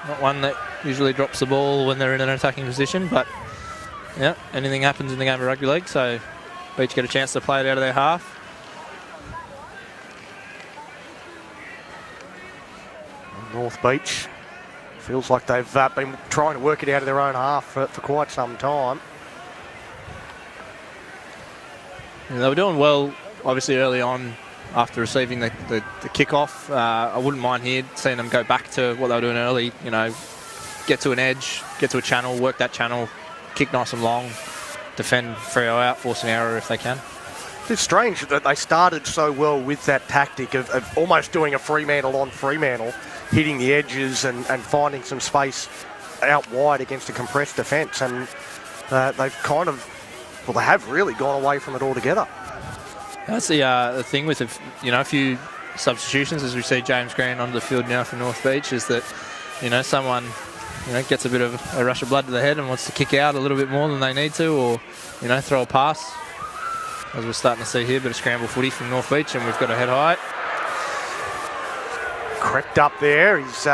Not one that usually drops the ball when they're in an attacking position, but yeah, anything happens in the game of rugby league, so Beach get a chance to play it out of their half. North Beach feels like they've been trying to work it out of their own half for quite some time. Yeah, they were doing well, obviously, early on after receiving the kick-off. I wouldn't mind here seeing them go back to what they were doing early, you know, get to an edge, get to a channel, work that channel, kick nice and long, defend Freo out, force an error if they can. It's strange that they started so well with that tactic of almost doing a Fremantle on Fremantle, hitting the edges and finding some space out wide against a compressed defence. And they've kind of, well, they have really gone away from it altogether. That's the thing with a few substitutions, as we see James Green onto the field now for North Beach, is that, you know, someone, you know, gets a bit of a rush of blood to the head and wants to kick out a little bit more than they need to, or, you know, throw a pass. As we're starting to see here, a bit of scramble footy from North Beach, and we've got a head height. Crept up there. He's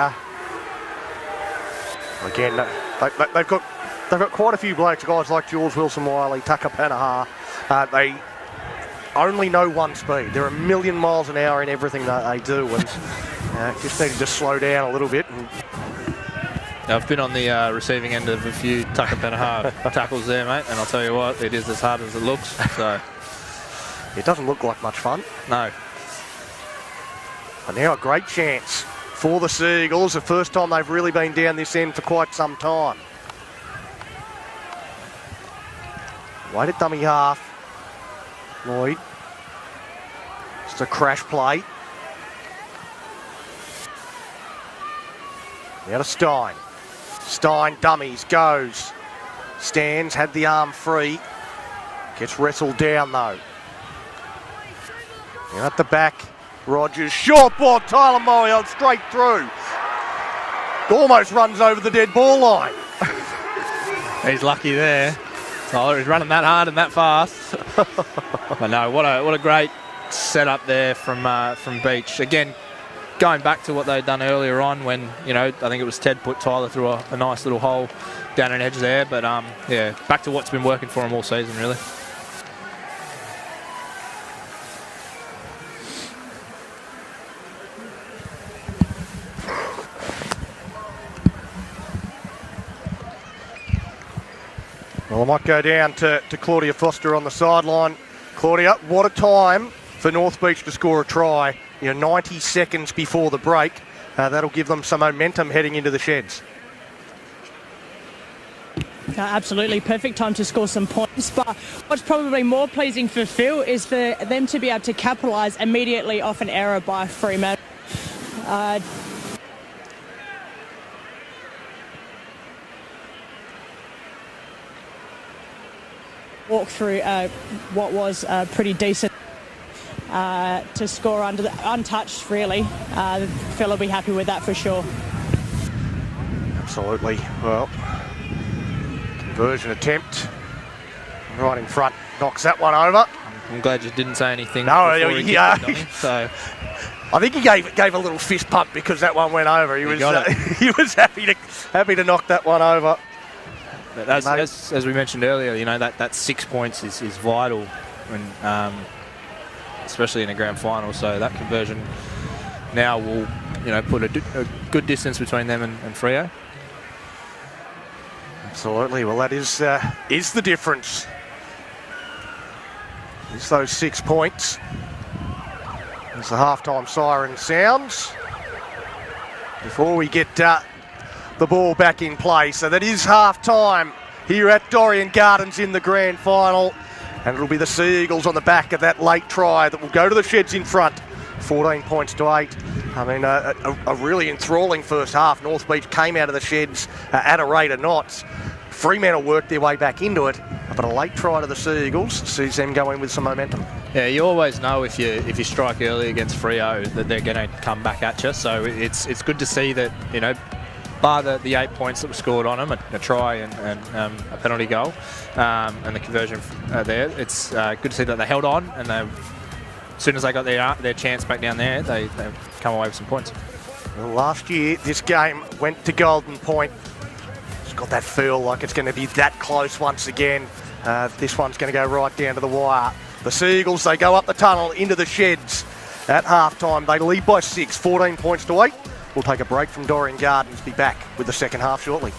again. They've got they've got quite a few blokes, guys like Jules Wilson-Wiley, Tucker Panaha. They only know one speed. They're a million miles an hour in everything that they do, and just need to slow down a little bit. And I've been on the receiving end of a few Tucker Panaha tackles there, mate, and I'll tell you what, it is as hard as it looks. So it doesn't look like much fun. No. And now a great chance for the Seagulls, the first time they've really been down this end for quite some time. Weighted dummy half. Lloyd. Just a crash play. Now to Stein. Stein dummies, goes. Stands, had the arm free. Gets wrestled down though. Now at the back. Rogers, short ball, Tyler Moyle straight through. Almost runs over the dead ball line. He's lucky there. Oh, he's running that hard and that fast. But no, what a great setup there from Beach. Again, going back to what they'd done earlier on when, I think it was Ted put Tyler through a nice little hole down an edge there. But yeah, back to what's been working for him all season, really. Well, I might go down to Claudia Foster on the sideline. Claudia, what a time for North Beach to score a try. 90 seconds before the break. That'll give them some momentum heading into the sheds. Absolutely perfect time to score some points, but what's probably more pleasing for Phil is for them to be able to capitalise immediately off an error by Fremantle. Walk through what was pretty decent to score untouched, really. Phil will be happy with that for sure. Absolutely. Well, conversion attempt right in front, knocks that one over. I'm glad you didn't say anything. No, yeah. So I think he gave a little fist pump because that one went over. He was happy to knock that one over. But as we mentioned earlier, that 6 points is vital, when, especially in a grand final. So that conversion now will, put a good distance between them and Freo. Absolutely. Well, that is the difference. It's those 6 points. As the halftime siren sounds before we get the ball back in play. So that is half-time here at Dorrien Gardens in the grand final. And it'll be the Seagulls on the back of that late try that will go to the sheds in front. 14 points to 8. I mean, a really enthralling first half. North Beach came out of the sheds at a rate of knots. Fremantle worked their way back into it. But a late try to the Seagulls sees them go in with some momentum. Yeah, you always know if you strike early against Freo that they're going to come back at you. So it's good to see that, bar the 8 points that were scored on them, a try and a penalty goal, and the conversion there. It's good to see that they held on, and as soon as they got their chance back down there, they come away with some points. Well, last year, this game went to Golden Point. It's got that feel like it's going to be that close once again. This one's going to go right down to the wire. The Seagulls, they go up the tunnel into the sheds at halftime. They lead by 6, 14 points to 8. We'll take a break from Dorrien Gardens, be back with the second half shortly.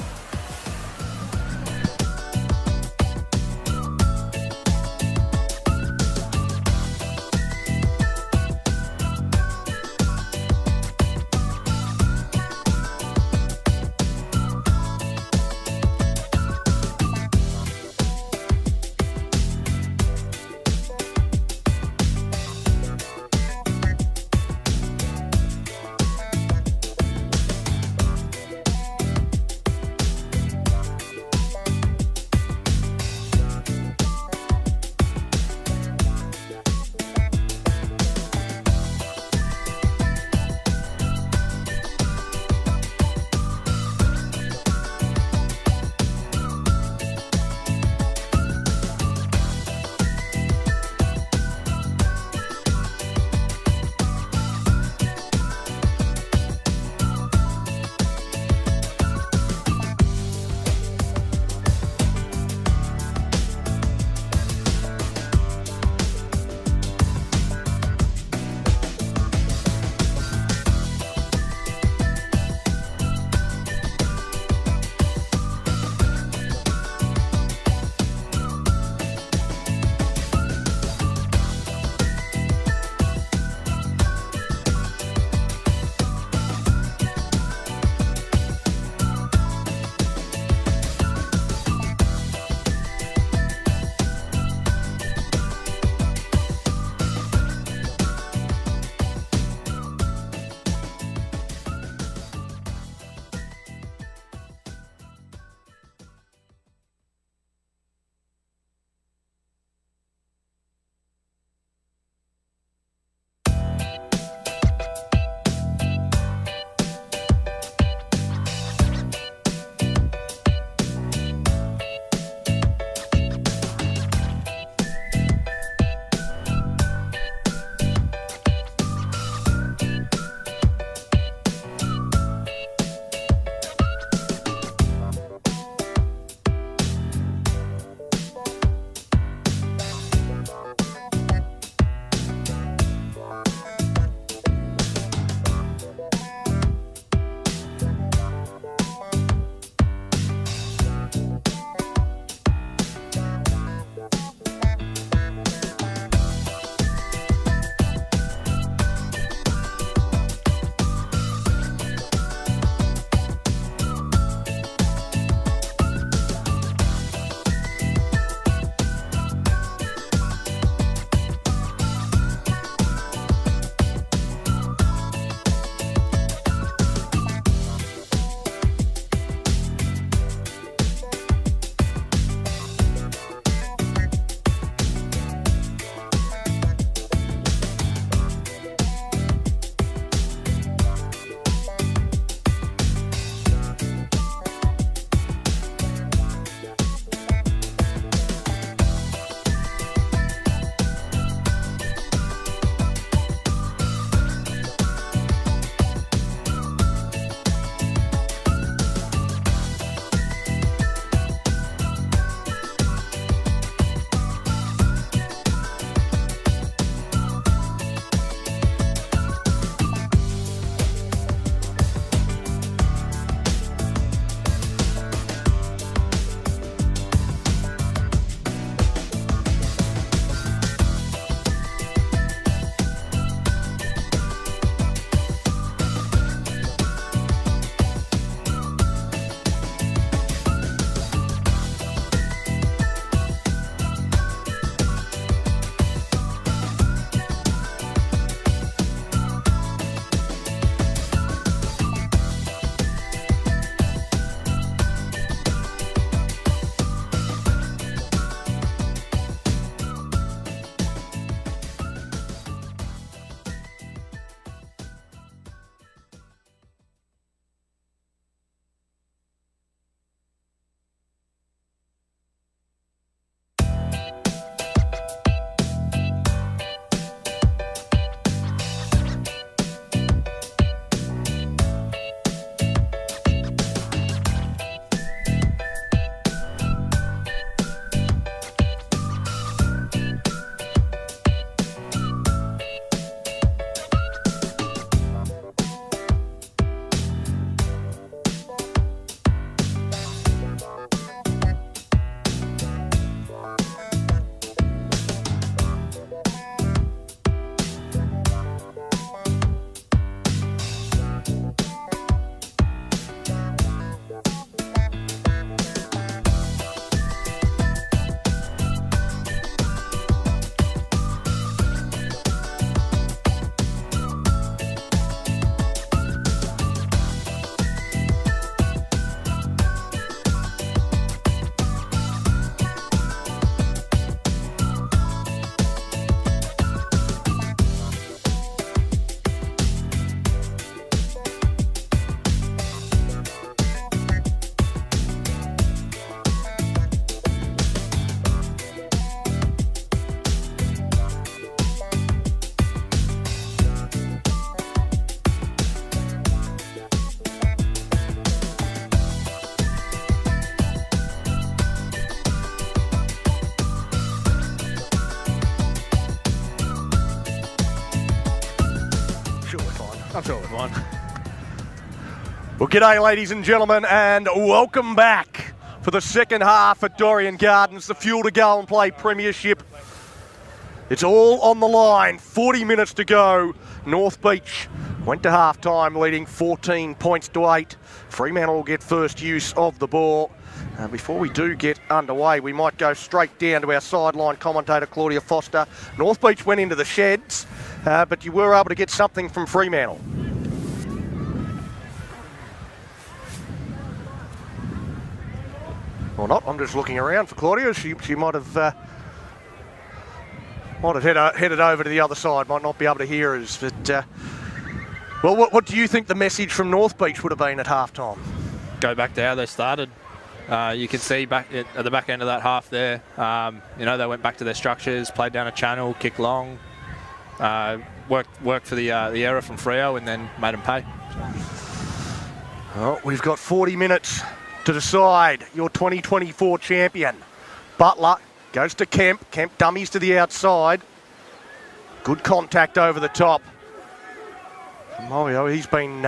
I'm sure it won't. Well, g'day, ladies and gentlemen, and welcome back for the second half at Dorrien Gardens, the fuel to go and play Premiership. It's all on the line, 40 minutes to go. North Beach went to half-time leading 14 points to 8. Fremantle will get first use of the ball. Before we do get underway, we might go straight down to our sideline commentator, Claudia Foster. North Beach went into the sheds, but you were able to get something from Fremantle. Or not, I'm just looking around for Claudia. She might have headed over to the other side, might not be able to hear us. But, well, what do you think the message from North Beach would have been at half-time? Go back to how they started. You can see back at the back end of that half there, you know, they went back to their structures, played down a channel, kicked long, worked for the error from Freo and then made them pay. Well, we've got 40 minutes to decide your 2024 champion. Butler goes to Kemp. Kemp dummies to the outside. Good contact over the top. Mario, he's been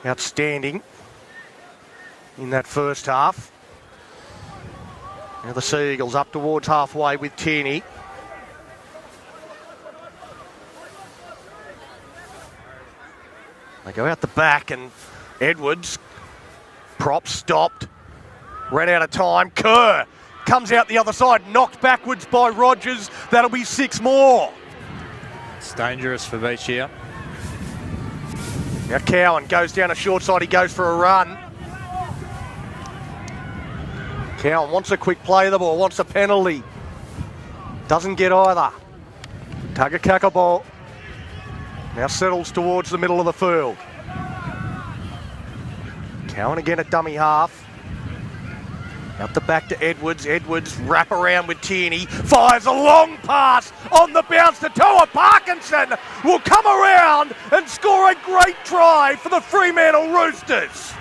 outstanding in that first half. Now the Seagulls up towards halfway with Tierney. They go out the back and Edwards, prop stopped, ran out of time. Kerr comes out the other side, knocked backwards by Rogers. That'll be 6 more. It's dangerous for Beach here. Now Cowan goes down a short side, he goes for a run. Cowan wants a quick play of the ball, wants a penalty. Doesn't get either. Tagakaka ball. Now settles towards the middle of the field. Cowan again at dummy half. Out the back to Edwards. Edwards wrap around with Tierney. Fires a long pass on the bounce to Toa. Parkinson will come around and score a great try for the Fremantle Roosters.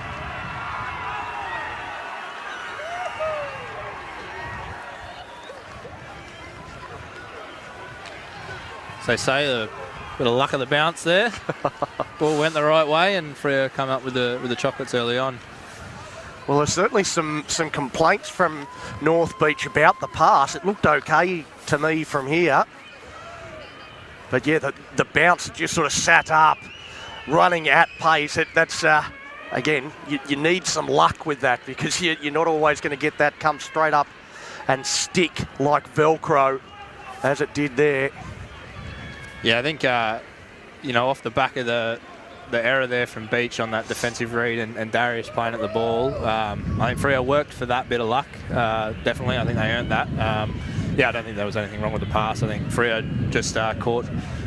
So they say a bit of luck of the bounce there. Ball went the right way and Freo come up with the chocolates early on. Well, there's certainly some complaints from North Beach about the pass. It looked okay to me from here. But yeah, the bounce just sort of sat up, running at pace. That's, again, you need some luck with that because you're not always going to get that come straight up and stick like Velcro as it did there. Yeah, I think, you know, off the back of the error there from Beach on that defensive read and Darius playing at the ball, I think Freo worked for that bit of luck. Definitely, I think they earned that. Yeah, I don't think there was anything wrong with the pass. I think Freo just caught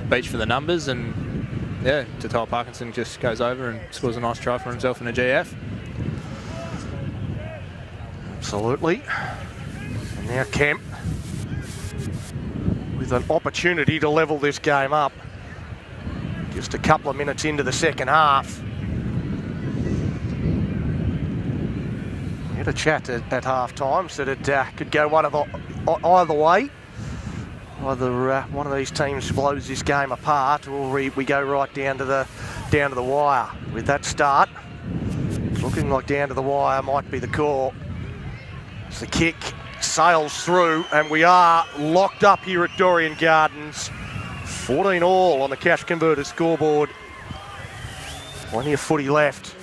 Beach for the numbers and, yeah, Toa Parkinson just goes over and scores a nice try for himself in a GF. Absolutely. And now Kemp with an opportunity to level this game up. Just a couple of minutes into the second half. We had a chat at half-time, said it could go either way. Either one of these teams blows this game apart, or we go right down to the wire. With that start, it's looking like down to the wire might be the call. As the kick sails through, and we are locked up here at Dorrien Gardens. 14 all on the Cash Converter scoreboard. Plenty of footy left.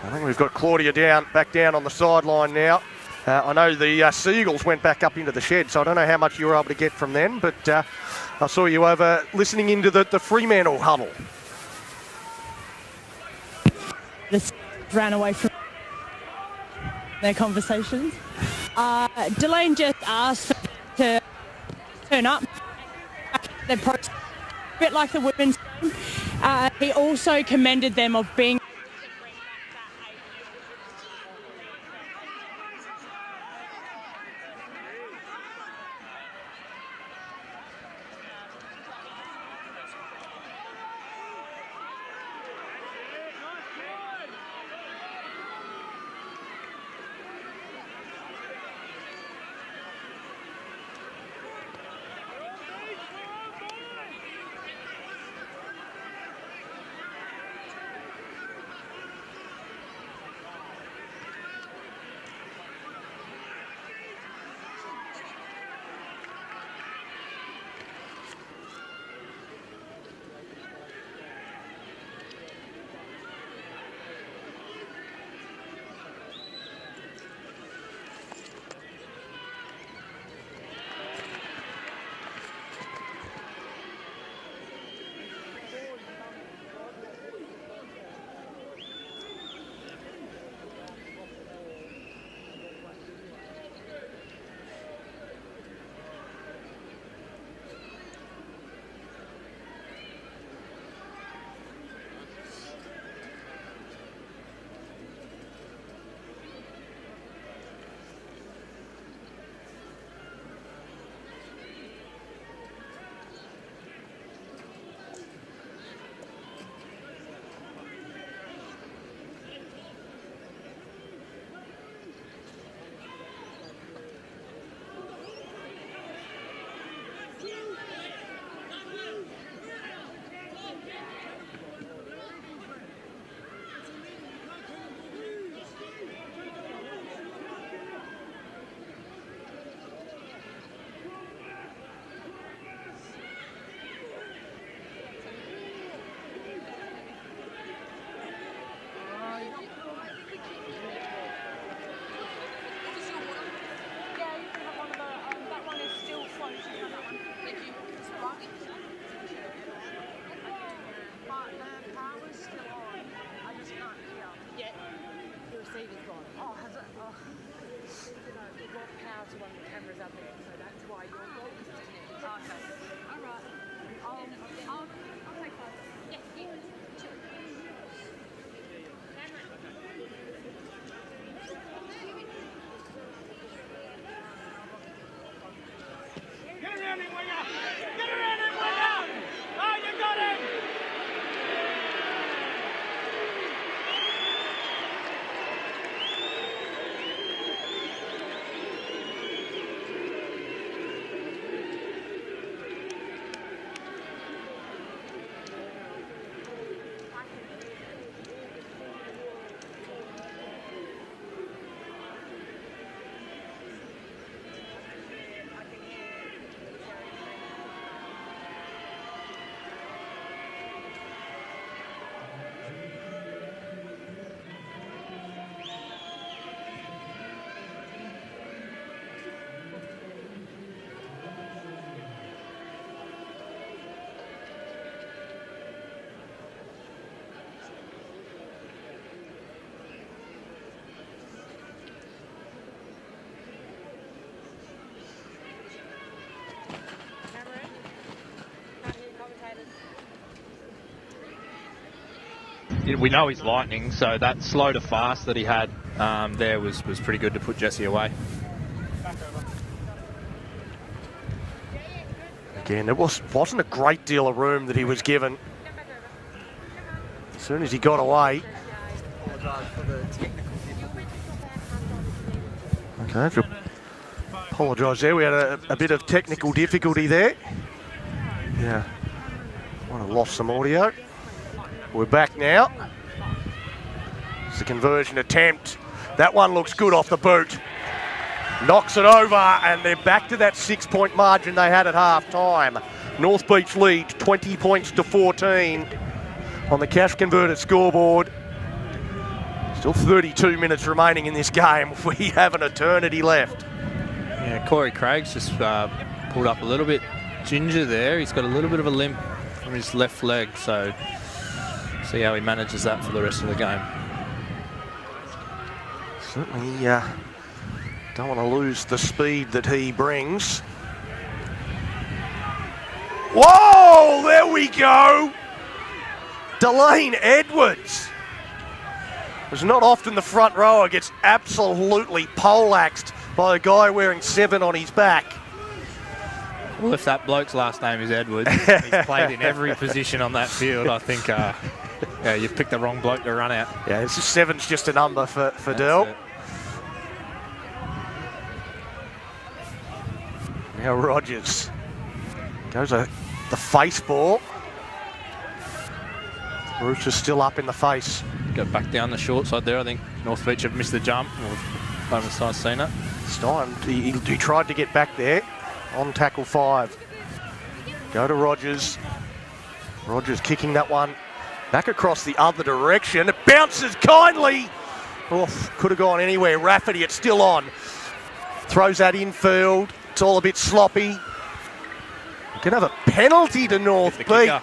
I think we've got Claudia back down on the sideline now. I know the Seagulls went back up into the shed, so I don't know how much you were able to get from them, but I saw you over listening into the Fremantle huddle. This ran away from their conversations. Delane just asked to turn up. Their process, a bit like the women's team. He also commended them of being one of the cameras up there, so that's why your goal is disconnected. Okay. All right. I'll take photos. Yeah, sure. Get around him, winger! Get around him, winger! Oh, you got him! We know he's lightning, so that slow to fast that he had there was pretty good to put Jesse away. Again, there wasn't a great deal of room that he was given. As soon as he got away. Okay, apologise there. We had a bit of technical difficulty there. Yeah, might have lost some audio. We're back now. It's the conversion attempt. That one looks good off the boot. Knocks it over, and they're back to that 6-point margin they had at half-time. North Beach lead 20 points to 14 on the cash converted scoreboard. Still 32 minutes remaining in this game. We have an eternity left. Yeah, Corey Craig's just pulled up a little bit ginger there. He's got a little bit of a limp from his left leg, so see how he manages that for the rest of the game. Certainly don't want to lose the speed that he brings. Whoa, there we go. Delane Edwards. It's not often the front rower gets absolutely poleaxed by a guy wearing 7 on his back. Well, if that bloke's last name is Edwards, he's played in every position on that field, I think yeah, you've picked the wrong bloke to run out. Yeah, it's just 7's just a number for Dell. Now Rogers goes the face ball. Roosters still up in the face. Go back down the short side there. I think North Beach have missed the jump. I haven't seen it. Stein, he tried to get back there on tackle 5. Go to Rogers. Rogers kicking that one back across the other direction. It bounces kindly. Oh, could have gone anywhere. Rafferty, it's still on. Throws that infield. It's all a bit sloppy. You can have a penalty to North Beach. Kicker.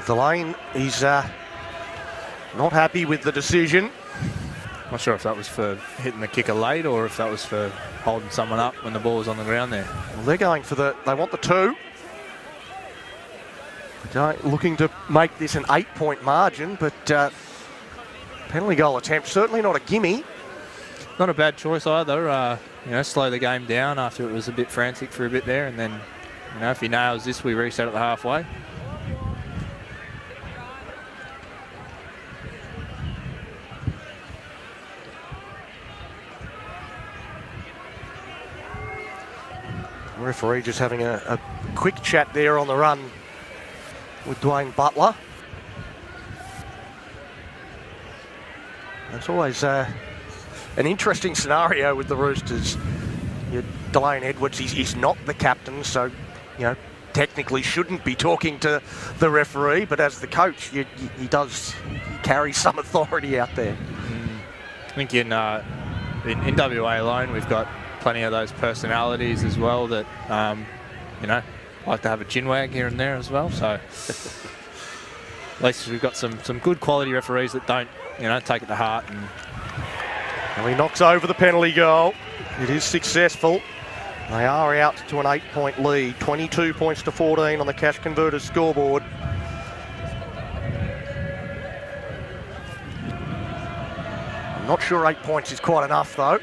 Delane, he's not happy with the decision. Not sure if that was for hitting the kicker late or if that was for holding someone up when the ball was on the ground there. Well, they're going for they want the 2. Looking to make this an 8-point margin, but penalty goal attempt, certainly not a gimme. Not a bad choice either. Slow the game down after it was a bit frantic for a bit there, and then, if he nails this, we reset at the halfway. Referee just having a quick chat there on the run with Dwayne Butler. It's always an interesting scenario with the Roosters. Delane Edwards, he's not the captain, so technically shouldn't be talking to the referee, but as the coach, he does carry some authority out there. I think in WA alone, we've got plenty of those personalities as well that, like to have a chin wag here and there as well. So at least we've got some good quality referees that don't, take it to heart. And he knocks over the penalty goal. It is successful. They are out to an 8-point lead. 22 points to 14 on the Cash Converters scoreboard. I'm not sure 8 points is quite enough though.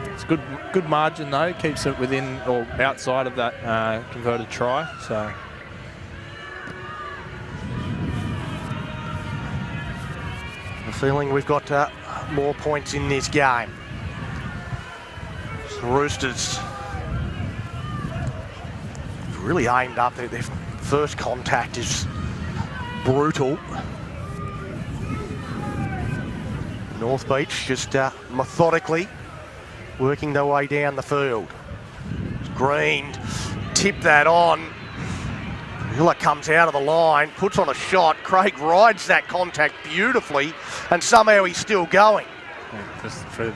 It's good margin though. Keeps it within or outside of that converted try. So. The feeling we've got more points in this game. The Roosters really aimed up. Their first contact is brutal. North Beach just methodically working their way down the field. Green tipped that on. Miller comes out of the line, puts on a shot. Craig rides that contact beautifully, and somehow he's still going. Yeah,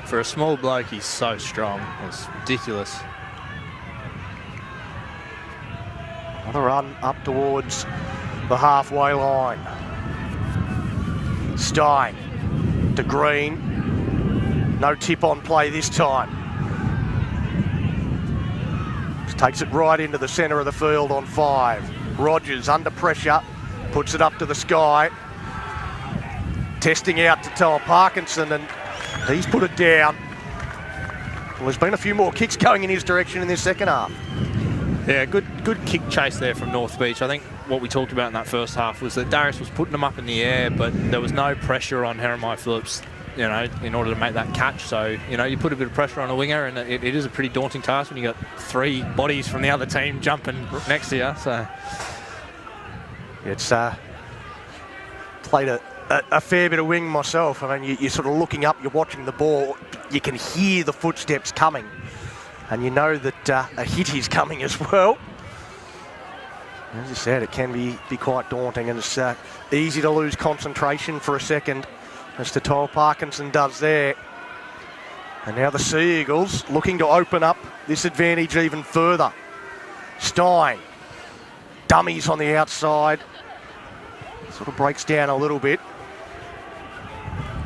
for a small bloke, he's so strong. It's ridiculous. Another run up towards the halfway line. Stein to Green. No tip on play this time. Just takes it right into the centre of the field on 5. Rogers under pressure, puts it up to the sky. Testing out to Toa Parkinson, and he's put it down. Well, there's been a few more kicks going in his direction in this second half. Yeah, good kick chase there from North Beach. I think what we talked about in that first half was that Darius was putting them up in the air, but there was no pressure on Jeremiah Phillips, in order to make that catch. So, you put a bit of pressure on a winger, and it is a pretty daunting task when you got 3 bodies from the other team jumping next to you. So it's played a fair bit of wing myself. I mean, you're sort of looking up, you're watching the ball, you can hear the footsteps coming, and you know that a hit is coming as well. As you said, it can be quite daunting, and it's easy to lose concentration for a second, as Toa Parkinson does there. And now the Sea Eagles looking to open up this advantage even further. Stein, dummies on the outside, sort of breaks down a little bit.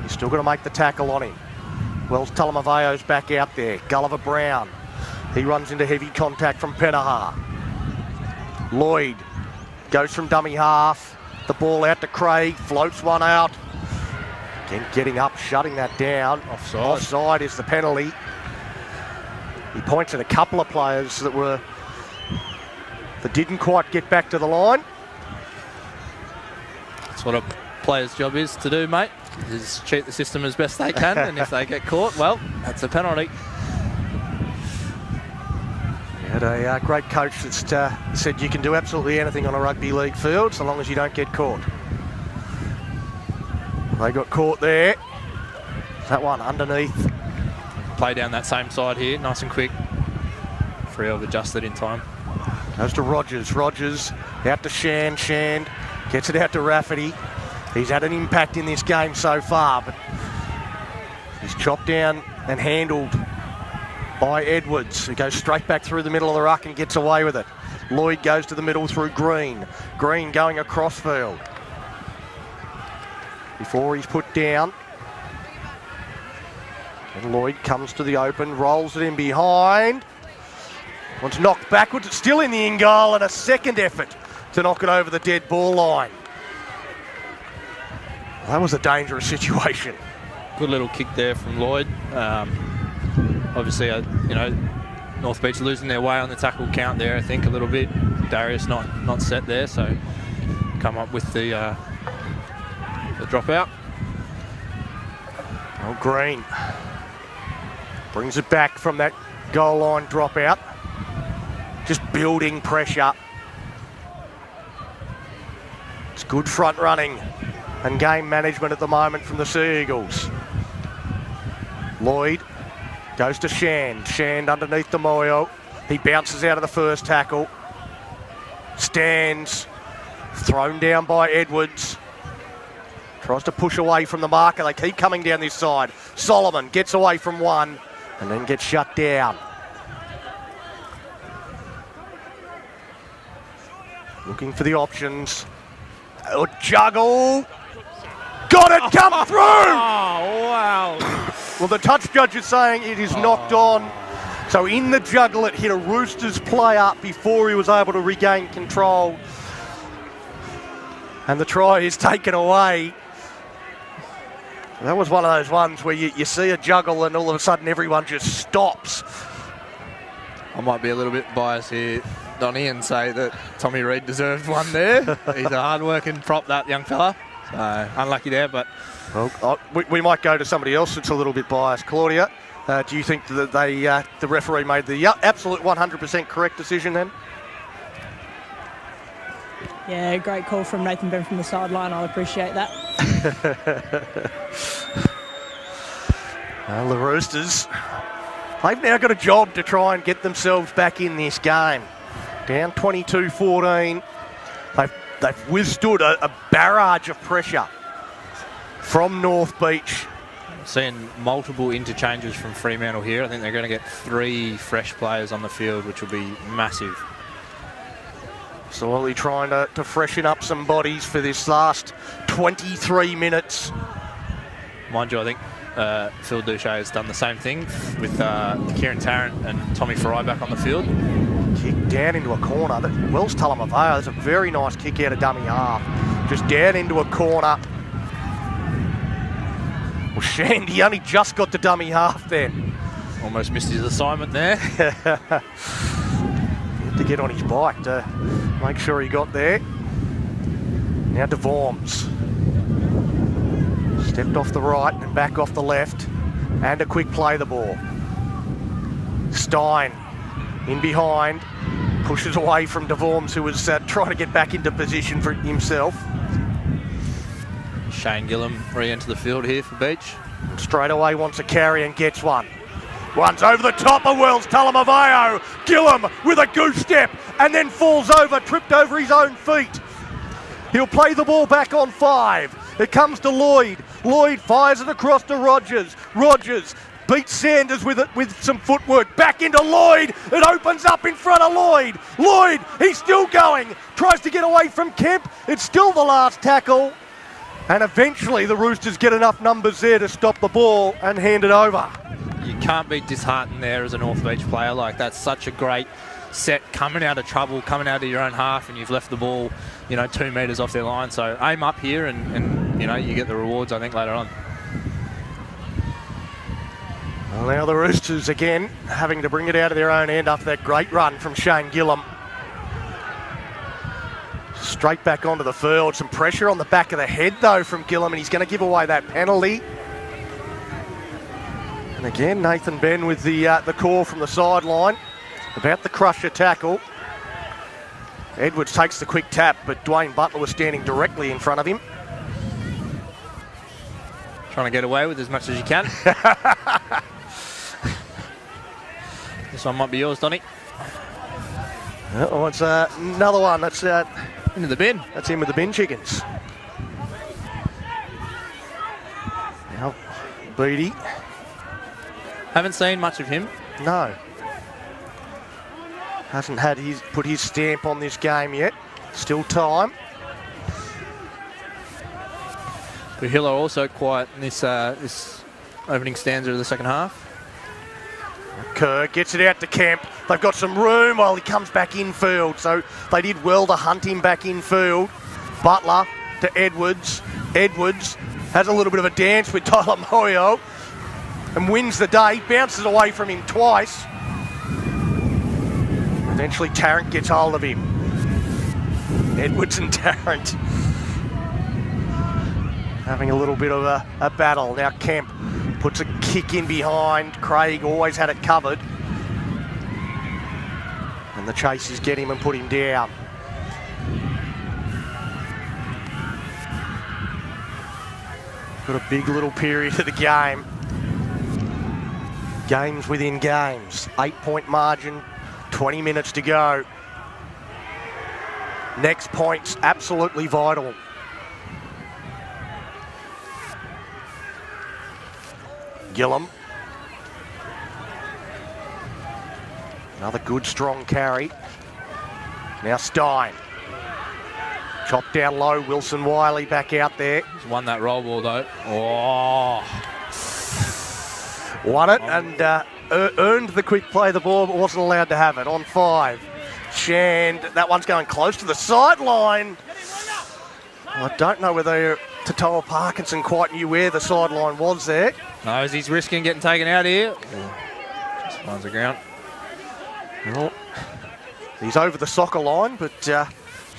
He's still got to make the tackle on him. Wells Talamavao's back out there. Gulliver Brown, he runs into heavy contact from Penaha. Lloyd goes from dummy half. The ball out to Craig, floats one out. Again, getting up, shutting that down. Offside is the penalty. He points at a couple of players that didn't quite get back to the line. That's what a player's job is to do, mate. Is cheat the system as best they can, and if they get caught, well, that's a penalty. Had a great coach that said you can do absolutely anything on a rugby league field so long as you don't get caught. They got caught there. That one underneath. Play down that same side here, nice and quick. Freo adjusted in time. Goes to Rogers. Rogers out to Shand. Shand gets it out to Rafferty. He's had an impact in this game so far, but he's chopped down and handled by Edwards, who goes straight back through the middle of the ruck and gets away with it. Lloyd goes to the middle through Green. Green going across field. Before he's put down. And Lloyd comes to the open, rolls it in behind. One's knocked backwards, it's still in the in goal, and a second effort to knock it over the dead ball line. Well, that was a dangerous situation. Good little kick there from Lloyd. Obviously, North Beach losing their way on the tackle count there, I think, a little bit. Darius not set there, so come up with the dropout. Oh, Green brings it back from that goal line dropout. Just building pressure. It's good front running and game management at the moment from the Sea Eagles. Lloyd goes to Shand. Shand underneath the Moyo. He bounces out of the first tackle. Stands. Thrown down by Edwards. Tries to push away from the marker. They keep coming down this side. Solomon gets away from one and then gets shut down. Looking for the options. Oh, juggle. Got it, come through! Oh, wow. Well, the touch judge is saying it is knocked on. So in the juggle, it hit a Roosters player before he was able to regain control. And the try is taken away. That was one of those ones where you see a juggle and all of a sudden everyone just stops. I might be a little bit biased here, Donnie, and say that Tommy Reid deserved one there. He's a hard-working prop, that young fella. So unlucky there, but... Well, we might go to somebody else that's a little bit biased. Claudia, do you think that the referee made the absolute 100% correct decision then? Yeah, great call from Nathan Benn from the sideline. I'll appreciate that. Well, the Roosters, they've now got a job to try and get themselves back in this game. Down 22-14. They've withstood a barrage of pressure from North Beach. Seeing multiple interchanges from Fremantle here. I think they're going to get 3 fresh players on the field, which will be massive. Slowly trying to freshen up some bodies for this last 23 minutes. Mind you, I think Phil Duché has done the same thing with Kieran Tarrant and Tommy Farai back on the field. Kick down into a corner. Wells Talamaveo, that's a very nice kick out of dummy half. Just down into a corner. Well, Shandy only just got to dummy half then. Almost missed his assignment there. To get on his bike to make sure he got there. Now to Vorms. Stepped off the right and back off the left. And a quick play the ball. Stein in behind. Pushes away from DeVorms, who was trying to get back into position for himself. Shane Gillum re-enter the field here for Beach. Straight away wants a carry and gets one. Runs over the top of Wells Talamaveo. Gillum with a goose step and then falls over, tripped over his own feet. He'll play the ball back on 5. It comes to Lloyd. Lloyd fires it across to Rogers. Rogers beats Sanders with some footwork. Back into Lloyd. It opens up in front of Lloyd. Lloyd, he's still going. Tries to get away from Kemp. It's still the last tackle. And eventually the Roosters get enough numbers there to stop the ball and hand it over. You can't be disheartened there as a North Beach player. Like, that's such a great set, coming out of trouble, coming out of your own half, and you've left the ball, 2 metres off their line. So aim up here and you get the rewards, I think, later on. Well, now the Roosters again having to bring it out of their own end after that great run from Shane Gillum. Straight back onto the field. Some pressure on the back of the head, though, from Gillum, and he's going to give away that penalty. And again, Nathan Benn with the call from the sideline about the crusher tackle. Edwards takes the quick tap, but Dwayne Butler was standing directly in front of him. Trying to get away with as much as you can. This one might be yours, Donnie. Oh, it's another one. That's into the bin. That's in with the bin chickens. Now, Beattie. Haven't seen much of him. No. Hasn't had put his stamp on this game yet. Still time. The Hill are also quiet in this opening stanza of the second half. Kerr gets it out to Kemp. They've got some room while he comes back infield, so they did well to hunt him back infield. Butler to Edwards. Edwards has a little bit of a dance with Tyler Moyo and wins the day, bounces away from him twice. Eventually Tarrant gets hold of him. Edwards and Tarrant having a little bit of a battle. Now Kemp puts a kick in behind. Craig always had it covered. And the chasers get him and put him down. Got a big little period of the game. Games within games. 8-point margin, 20 minutes to go. Next point's absolutely vital. Gillum. Another good strong carry. Now Stein. Chopped down low, Wilson Wiley back out there. He's won that roll ball though. Oh. Won it and earned the quick play the ball, but wasn't allowed to have it. On 5. Shand, that one's going close to the sideline. I don't know whether Tatoa Parkinson quite knew where the sideline was there. No, is he's risking getting taken out here? Just finds the ground. Well, he's over the soccer line, but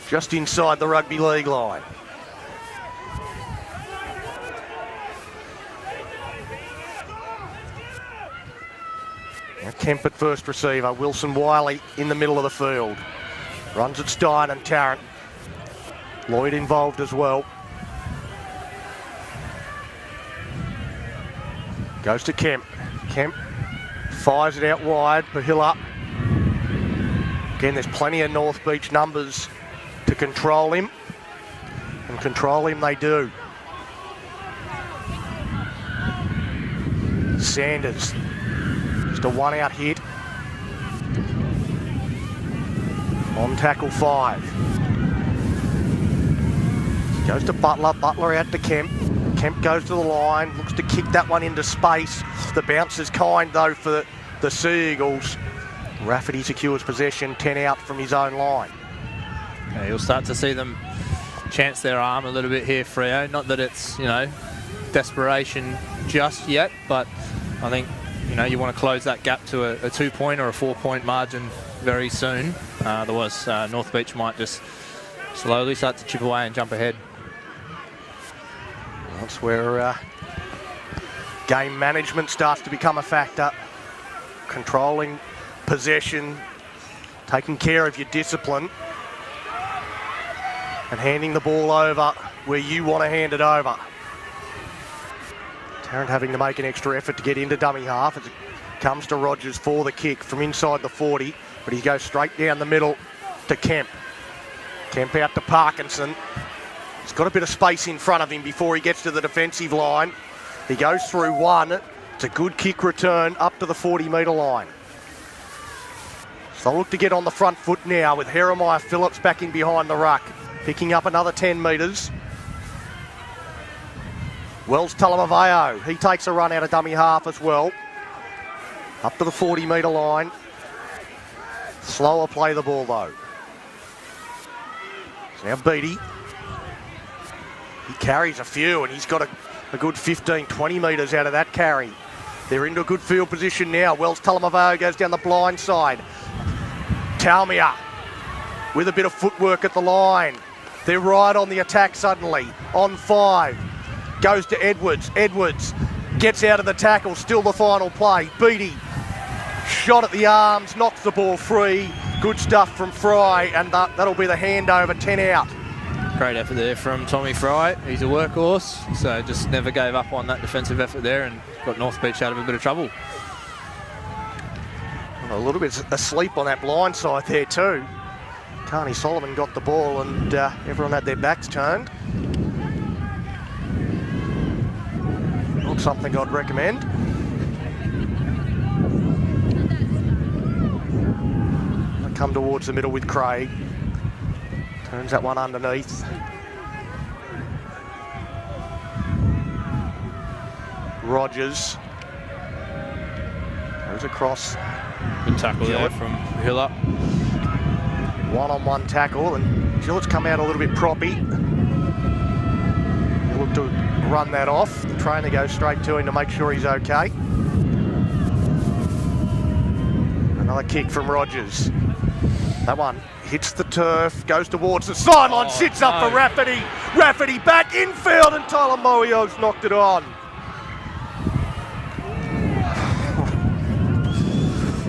just inside the rugby league line. Now Kemp at first receiver, Wilson Wiley in the middle of the field. Runs at Stein and Tarrant. Lloyd involved as well. Goes to Kemp. Kemp fires it out wide, Bahilla. Again, there's plenty of North Beach numbers to control him. And control him they do. Sanders. Just a one-out hit. On tackle 5. Goes to Butler. Butler out to Kemp. Kemp goes to the line. Looks to kick that one into space. The bounce is kind, though, for the Sea Eagles. Rafferty secures possession, 10 out from his own line. Yeah, you'll start to see them chance their arm a little bit here, Freo. Not that it's, you know, desperation just yet, but I think, you know, you want to close that gap to a 2-point or a 4-point margin very soon. Otherwise, North Beach might just slowly start to chip away and jump ahead. That's where game management starts to become a factor. Controlling possession, taking care of your discipline, and handing the ball over where you want to hand it over. Tarrant having to make an extra effort to get into dummy half as it comes to Rogers for the kick from inside the 40, but he goes straight down the middle to Kemp. Kemp out to Parkinson. He's got a bit of space in front of him before he gets to the defensive line. He goes through one. It's a good kick return up to the 40-metre line. So they'll look to get on the front foot now with Jeremiah Phillips back in behind the ruck, picking up another 10 metres. Wells Talamaveo, he takes a run out of dummy half as well. Up to the 40-metre line. Slower play the ball though. So now Beattie. He carries a few and he's got a good 15, 20 metres out of that carry. They're into a good field position now. Wells Talamaveo goes down the blind side. Talmia with a bit of footwork at the line. They're right on the attack suddenly. On 5. Goes to Edwards. Edwards gets out of the tackle. Still the final play. Beattie. Shot at the arms. Knocks the ball free. Good stuff from Fry. And that'll be the handover. 10 out. Great effort there from Tommy Fry. He's a workhorse, so just never gave up on that defensive effort there and got North Beach out of a bit of trouble. A little bit asleep on that blind side there too. Carney Solomon got the ball and everyone had their backs turned. Not something I'd recommend. I come towards the middle with Craig. Turns that one underneath. Rogers goes across. Good tackle there from Hiller. One-on-one tackle, and Gillett's come out a little bit proppy. He'll look to run that off. The trainer goes straight to him to make sure he's okay. Another kick from Rogers. That one hits the turf, goes towards the sideline, sits up for Rafferty. Rafferty back infield, and Tyler Moio's knocked it on.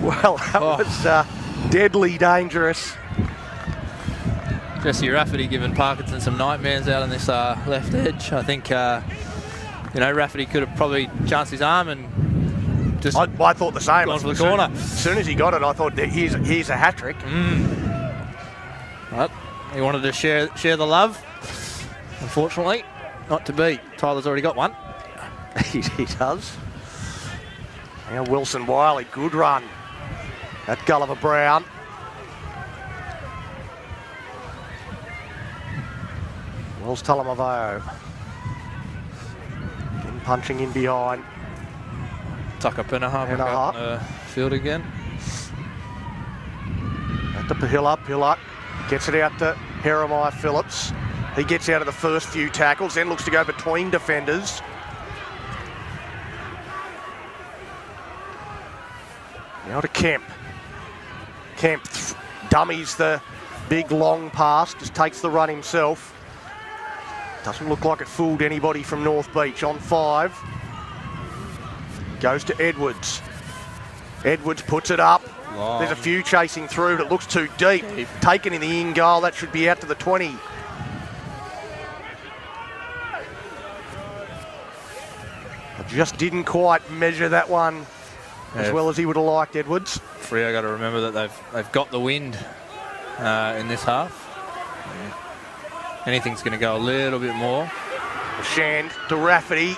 Well, that was deadly dangerous. Jesse Rafferty giving Parkinson some nightmares out on this left edge. I think, you know, Rafferty could have probably chanced his arm and just I thought the same. Gone for the corner. As soon as he got it, I thought, here's a hat-trick. But he wanted to share the love. Unfortunately, not to be. Tyler's already got one. he does. Now Wilson Wiley, good run. At Gulliver Brown. Wells Talamavao. Again, punching in behind. Tucker Penaha back up in the field again. At the Pahilla gets it out to Jeremiah Phillips. He gets out of the first few tackles, then looks to go between defenders. Now to Kemp. Kemp dummies the big long pass, just takes the run himself. Doesn't look like it fooled anybody from North Beach. On 5. Goes to Edwards. Edwards puts it up. Long. There's a few chasing through, but it looks too deep. Taken in the in goal, that should be out to the 20. I just didn't quite measure that one as well as he would have liked, Edwards. Freo got to remember that they've got the wind in this half. Anything's going to go a little bit more. Shand to Rafferty.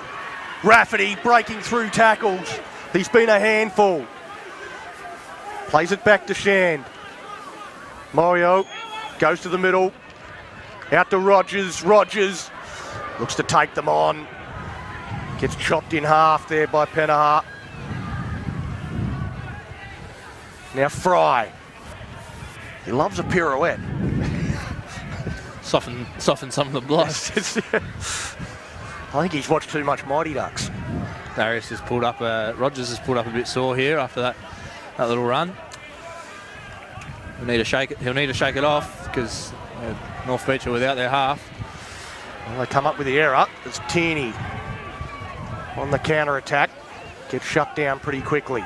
Rafferty breaking through tackles. He's been a handful. Plays it back to Shand. Mario goes to the middle. Out to Rogers. Rogers looks to take them on. Gets chopped in half there by Penaha. Now Fry. He loves a pirouette. Soften some of the blocks. I think he's watched too much Mighty Ducks. Darius has pulled up. Rogers has pulled up a bit sore here after that little run. He'll need to shake it off because North Beach are without their half. Well, they come up with the error. It's Tierney on the counter attack. Gets shut down pretty quickly.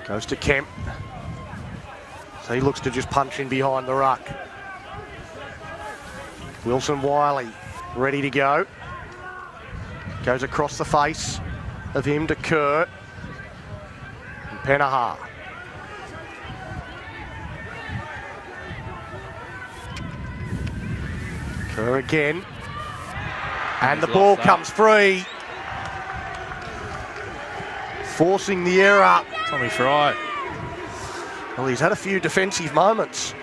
Goes to Kemp. So he looks to just punch in behind the ruck. Wilson Wiley ready to go. Goes across the face of him to Kerr. And Penaha. Kerr again. And the ball comes free. Forcing the error. Tommy Fry. Well, he's had a few defensive moments.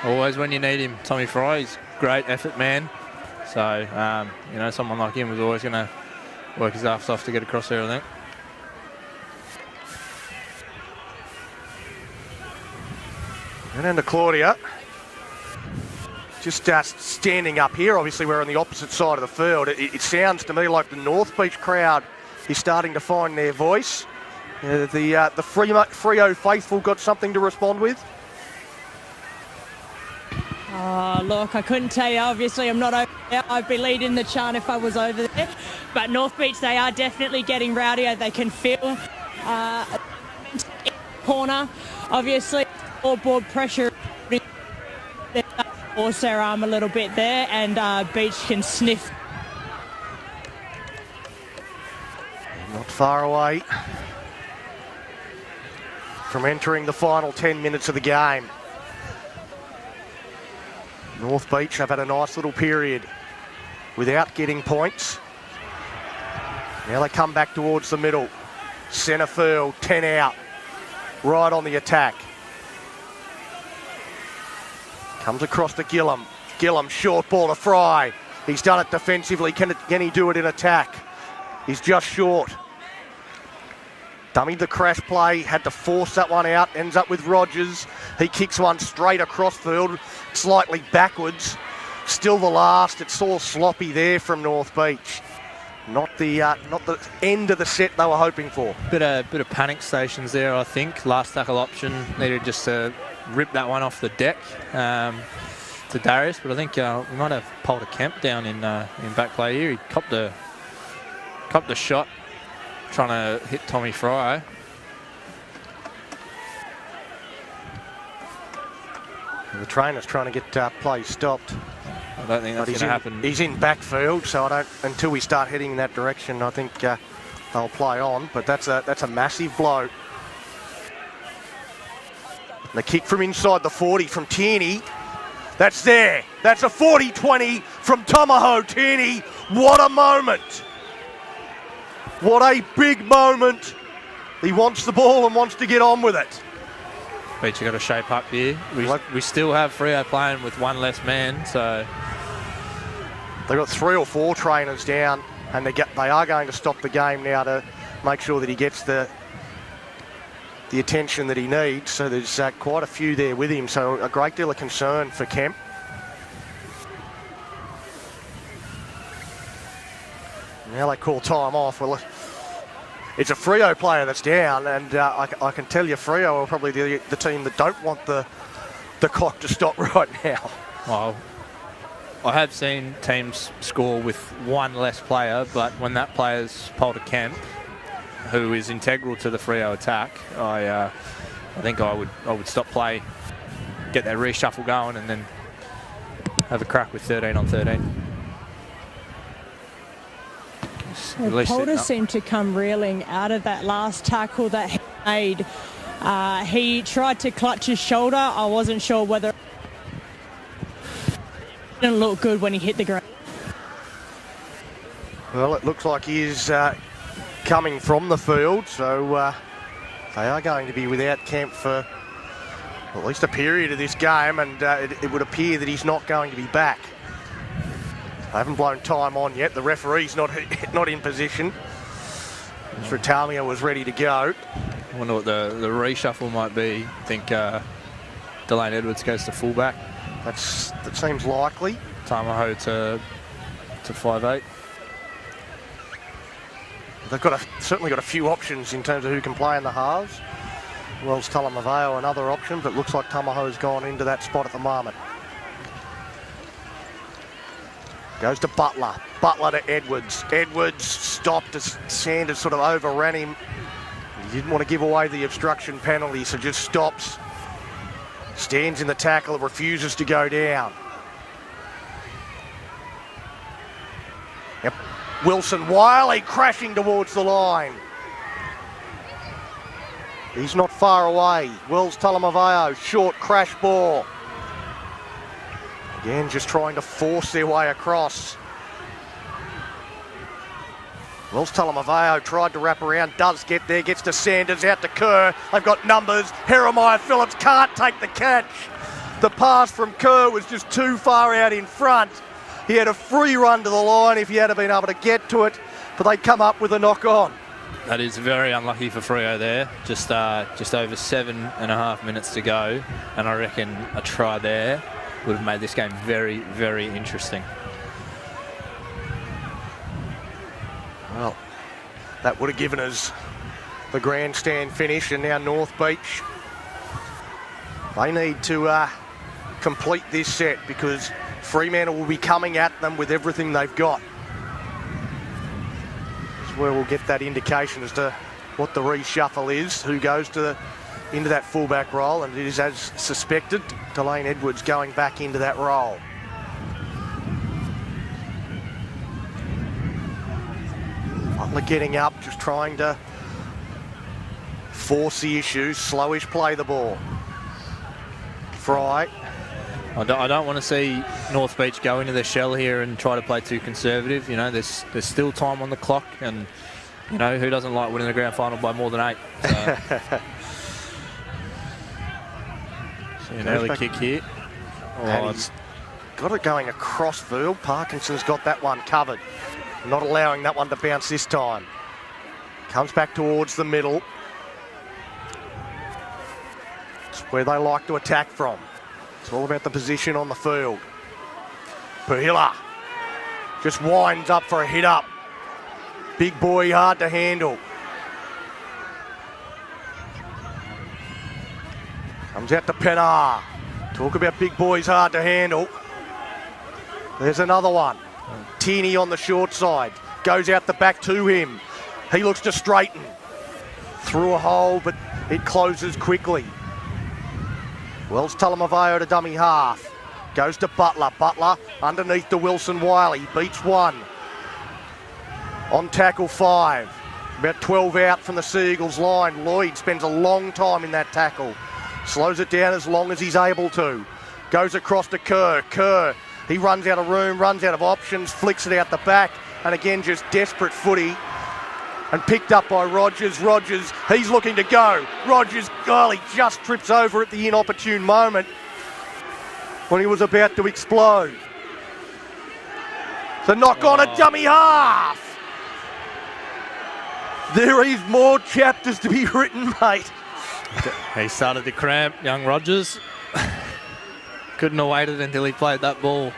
Always when you need him, Tommy Fry. He's a great effort man. So, someone like him was always going to work his ass off to get across there, I think. And then to Claudia. Just standing up here, obviously we're on the opposite side of the field. It sounds to me like the North Beach crowd is starting to find their voice. The Freo faithful got something to respond with. Look, I couldn't tell you. Obviously, I'm not over there. I'd be leading the chant if I was over there. But North Beach, they are definitely getting rowdier. They can feel corner. Obviously, board pressure. They force their arm a little bit there, and Beach can sniff. Not far away from entering the final 10 minutes of the game. North Beach have had a nice little period without getting points. Now they come back towards the middle. Centre field, 10 out. Right on the attack. Comes across to Gillum. Gillum, short ball to Fry. He's done it defensively. Can he do it in attack? He's just short. Dummied the crash play, had to force that one out, ends up with Rogers. He kicks one straight across field, slightly backwards. Still the last. It's all sloppy there from North Beach. Not the end of the set they were hoping for. Bit of panic stations there, I think. Last tackle option, needed just to rip that one off the deck to Darius, but I think we might have pulled a Kemp down in back play here. He copped the shot, trying to hit Tommy Fry. The trainer's trying to get play stopped. I don't think that's going to happen. He's in backfield, so until we start heading in that direction, I think they'll play on. But that's a massive blow. The kick from inside the 40 from Tierney. That's there. That's a 40-20 from Tomaho Tierney. What a moment. What a big moment He wants the ball and wants to get on with it. Beach, you got to shape up here. We still have Freo playing with one less man, so They've got 3 or 4 trainers down, and they are going to stop the game now to make sure that he gets the attention that he needs. So there's quite a few there with him, so a great deal of concern for Kemp. Now they call time off. Well, it's a Freo player that's down, and I can tell you Freo are probably the team that don't want the clock to stop right now. well, I have seen teams score with one less player, but when that player's Polter Kemp, who is integral to the Freo attack, I think I would stop play, get that reshuffle going, and then have a crack with 13 on 13. Polter seemed to come reeling out of that last tackle that he made. He tried to clutch his shoulder. I wasn't sure whether it didn't look good when he hit the ground. Well, it looks like he is coming from the field, so they are going to be without Kemp for at least a period of this game, and it would appear that he's not going to be back. They haven't blown time on yet. The referee's not in position. Stratamia was ready to go. I wonder what the reshuffle might be. I think Delane Edwards goes to fullback. That seems likely. Tamaho to 5'8". They've certainly got a few options in terms of who can play in the halves. Wells Talamaveo another option, but looks like Tamaho's gone into that spot at the moment. Goes to Butler. Butler to Edwards. Edwards stopped as Sanders sort of overran him. He didn't want to give away the obstruction penalty, so just stops. Stands in the tackle and refuses to go down. Yep. Wilson Wiley crashing towards the line. He's not far away. Wells Talamaveo, short crash ball. Again, just trying to force their way across. Wells Talamaveo tried to wrap around, does get there, gets to Sanders, out to Kerr. They've got numbers. Jeremiah Phillips can't take the catch. The pass from Kerr was just too far out in front. He had a free run to the line if he had been able to get to it, but they come up with a knock on. That is very unlucky for Freo there. Just over 7.5 minutes to go, and I reckon a try there would have made this game very, very interesting. Well, that would have given us the grandstand finish, and now North Beach, they need to complete this set because Fremantle will be coming at them with everything they've got. This is where we'll get that indication as to what the reshuffle is, who goes into that fullback role, and it is as suspected, Delane Edwards going back into that role. Butler getting up, just trying to force the issue, slowish play the ball. Fry. I don't want to see North Beach go into their shell here and try to play too conservative. You know, there's still time on the clock, and you know, who doesn't like winning the grand final by more than 8? So. An early kick here. And he's got it going across field. Parkinson's got that one covered. Not allowing that one to bounce this time. Comes back towards the middle. It's where they like to attack from. It's all about the position on the field. Pahila just winds up for a hit up. Big boy, hard to handle. Comes out to Pennar. Talk about big boys hard to handle. There's another one. Tierney on the short side. Goes out the back to him. He looks to straighten. Through a hole, but it closes quickly. Wells Talamaveo to dummy half. Goes to Butler. Butler underneath to Wilson Wiley. Beats one. On tackle 5. About 12 out from the Seagulls line. Lloyd spends a long time in that tackle. Slows it down as long as he's able to. Goes across to Kerr. Kerr, he runs out of room, runs out of options, flicks it out the back, and again just desperate footy and picked up by Rogers. Rogers, he's looking to go. Rogers, golly, just trips over at the inopportune moment when he was about to explode. The knock on a dummy half. There is more chapters to be written, mate. He started to cramp, young Rogers. Couldn't have waited until he played that ball.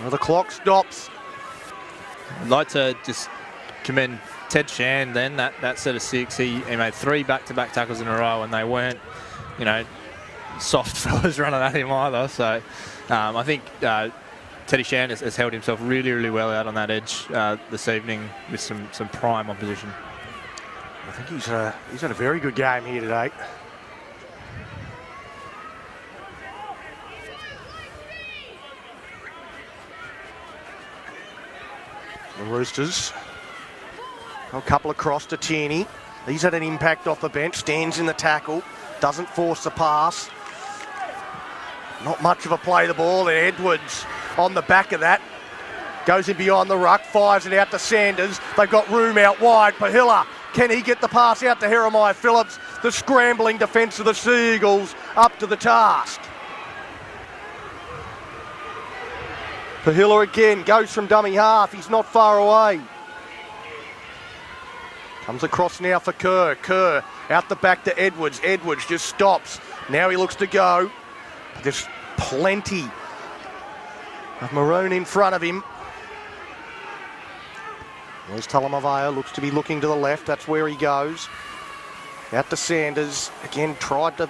Well, the clock stops. I'd like to just commend Ted Shand then, that set of 6. He made 3 back-to-back tackles in a row, and they weren't, you know, soft fellas running at him either. So I think Teddy Shand has held himself really, really well out on that edge this evening with some prime opposition. I think he's had a very good game here today. The Roosters. A couple across to Tierney. He's had an impact off the bench, stands in the tackle, doesn't force the pass. Not much of a play the ball, and Edwards on the back of that. Goes in behind the ruck, fires it out to Sanders. They've got room out wide. Pahilla, can he get the pass out to Jeremiah Phillips? The scrambling defence of the Seagulls up to the task. Pahilla again goes from dummy half. He's not far away. Comes across now for Kerr. Kerr out the back to Edwards. Edwards just stops. Now he looks to go. There's plenty of maroon in front of him. There's Talamavea, looks to be looking to the left. That's where he goes. Out to Sanders. Again, tried to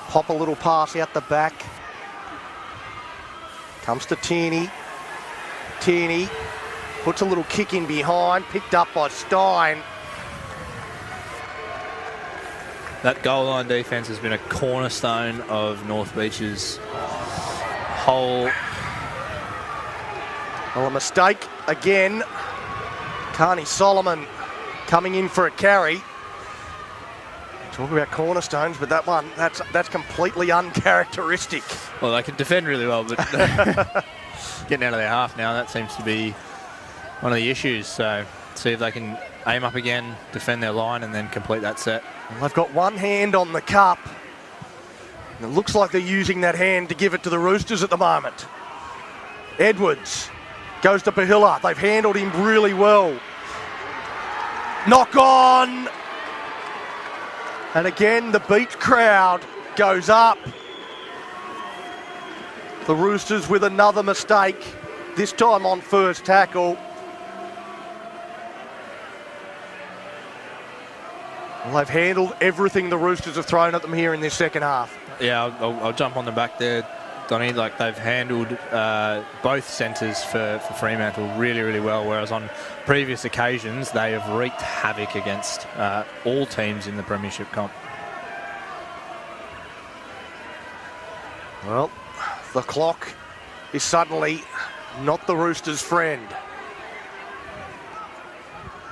pop a little pass out the back. Comes to Tierney. Tierney puts a little kick in behind. Picked up by Stein. That goal line defence has been a cornerstone of North Beach's whole... Well, a mistake again. Carney Solomon coming in for a carry. Talk about cornerstones, but that one, that's completely uncharacteristic. Well, they can defend really well, but getting out of their half now, that seems to be one of the issues. So see if they can aim up again, defend their line, and then complete that set. Well, they've got one hand on the cup. And it looks like they're using that hand to give it to the Roosters at the moment. Edwards goes to Pahilla. They've handled him really well. Knock on. And again, the beach crowd goes up. The Roosters with another mistake, this time on first tackle. Well, they've handled everything the Roosters have thrown at them here in this second half. Yeah, I'll jump on the back there, Donnie. Like, they've handled both centres for Fremantle really, really well, whereas on previous occasions they have wreaked havoc against all teams in the Premiership comp. Well, the clock is suddenly not the Roosters' friend.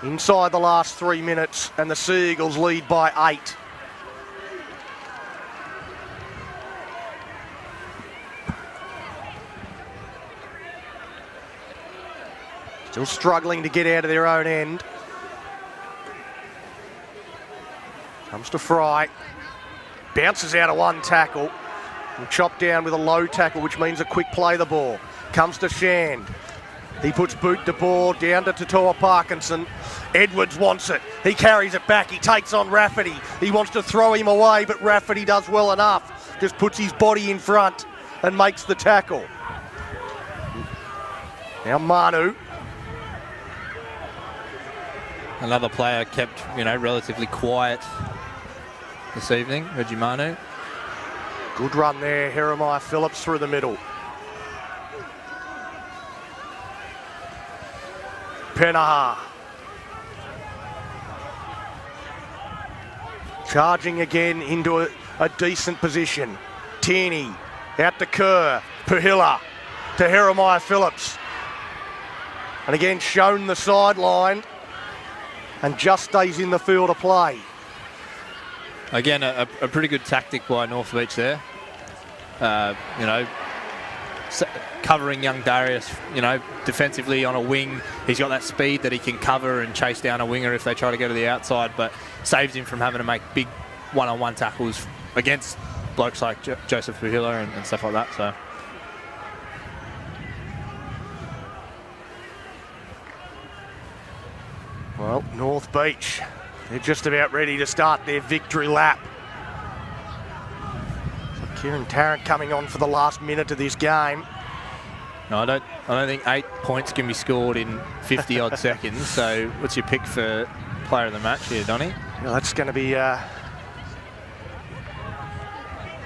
Inside the last 3 minutes, and the Seagulls lead by 8. Still struggling to get out of their own end. Comes to Fry. Bounces out of one tackle. And chopped down with a low tackle, which means a quick play the ball. Comes to Shand. He puts boot to ball down to Totoa Parkinson. Edwards wants it. He carries it back. He takes on Rafferty. He wants to throw him away, but Rafferty does well enough. Just puts his body in front and makes the tackle. Now Manu. Another player kept, relatively quiet this evening, Reggie Manu. Good run there, Jeremiah Phillips through the middle. Penaha. Charging again into a decent position. Tierney out to Kerr. Pahilla to Jeremiah Phillips. And again shown the sideline and just stays in the field of play. Again, a pretty good tactic by North Beach there. covering young Darius, you know, defensively on a wing. He's got that speed that he can cover and chase down a winger if they try to go to the outside, but saves him from having to make big one-on-one tackles against blokes like Joseph Buhila and stuff like that. So. Well, North Beach, they're just about ready to start their victory lap. So Kieran Tarrant coming on for the last minute of this game. No, I don't think 8 points can be scored in 50 odd seconds. So, what's your pick for player of the match here, Donny? Well, that's going to be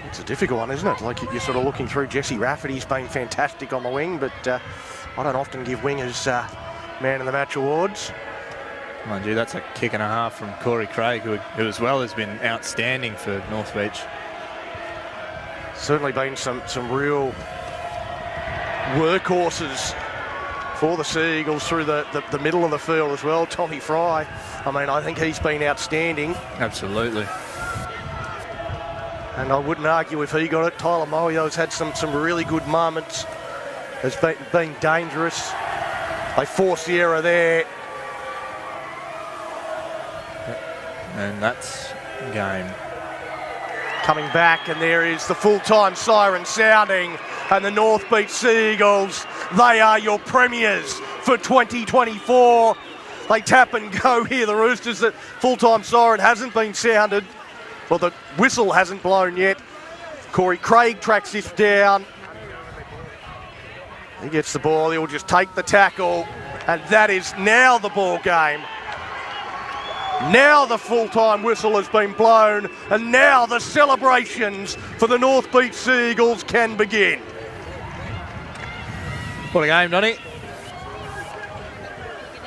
it's a difficult one, isn't it? Like you're sort of looking through Jesse Rafferty's been fantastic on the wing, but I don't often give wingers man of the match awards. Mind you, that's a kick and a half from Corey Craig, who as well has been outstanding for North Beach. Certainly been some real workhorses for the Sea Eagles through the middle of the field as well. Tommy Fry, I mean, I think he's been outstanding. Absolutely. And I wouldn't argue if he got it. Tyler Moyo's had some really good moments. Has been dangerous. They forced the error there. And that's game. Coming back, and there is the full-time siren sounding, and the North Beach Sea Eagles, they are your premiers for 2024. They tap and go here, the Roosters. That full-time siren hasn't been sounded. Well, the whistle hasn't blown yet. Corey Craig tracks this down. He gets the ball, he'll just take the tackle, and that is now the ball game. Now the full-time whistle has been blown, and now the celebrations for the North Beach Sea Eagles can begin. What a game, Donny.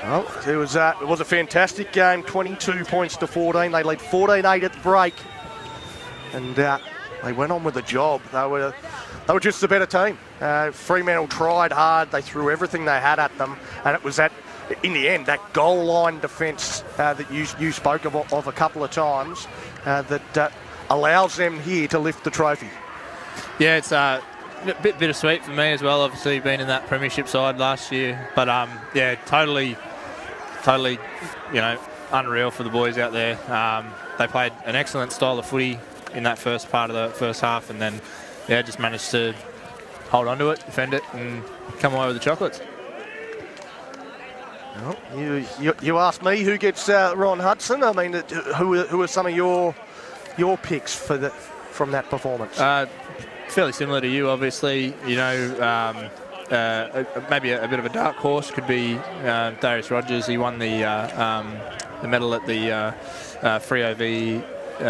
Well, it was a fantastic game, 22 points to 14. They led 14-8 at the break, and they went on with the job. They were just the better team. Fremantle tried hard. They threw everything they had at them, and it was in the end, that goal line defence that you spoke of a couple of times that allows them here to lift the trophy. Yeah, it's a bit bittersweet for me as well, obviously being in that Premiership side last year. But yeah, totally, you know, unreal for the boys out there. They played an excellent style of footy in that first part of the first half, and then yeah, just managed to hold on to it, defend it, and come away with the chocolates. Well, you asked me who gets Ron Hudson. I mean, who are some of your picks from that performance? Fairly similar to you, obviously. You know, maybe a bit of a dark horse could be Darius Rogers. He won the medal at the Freo v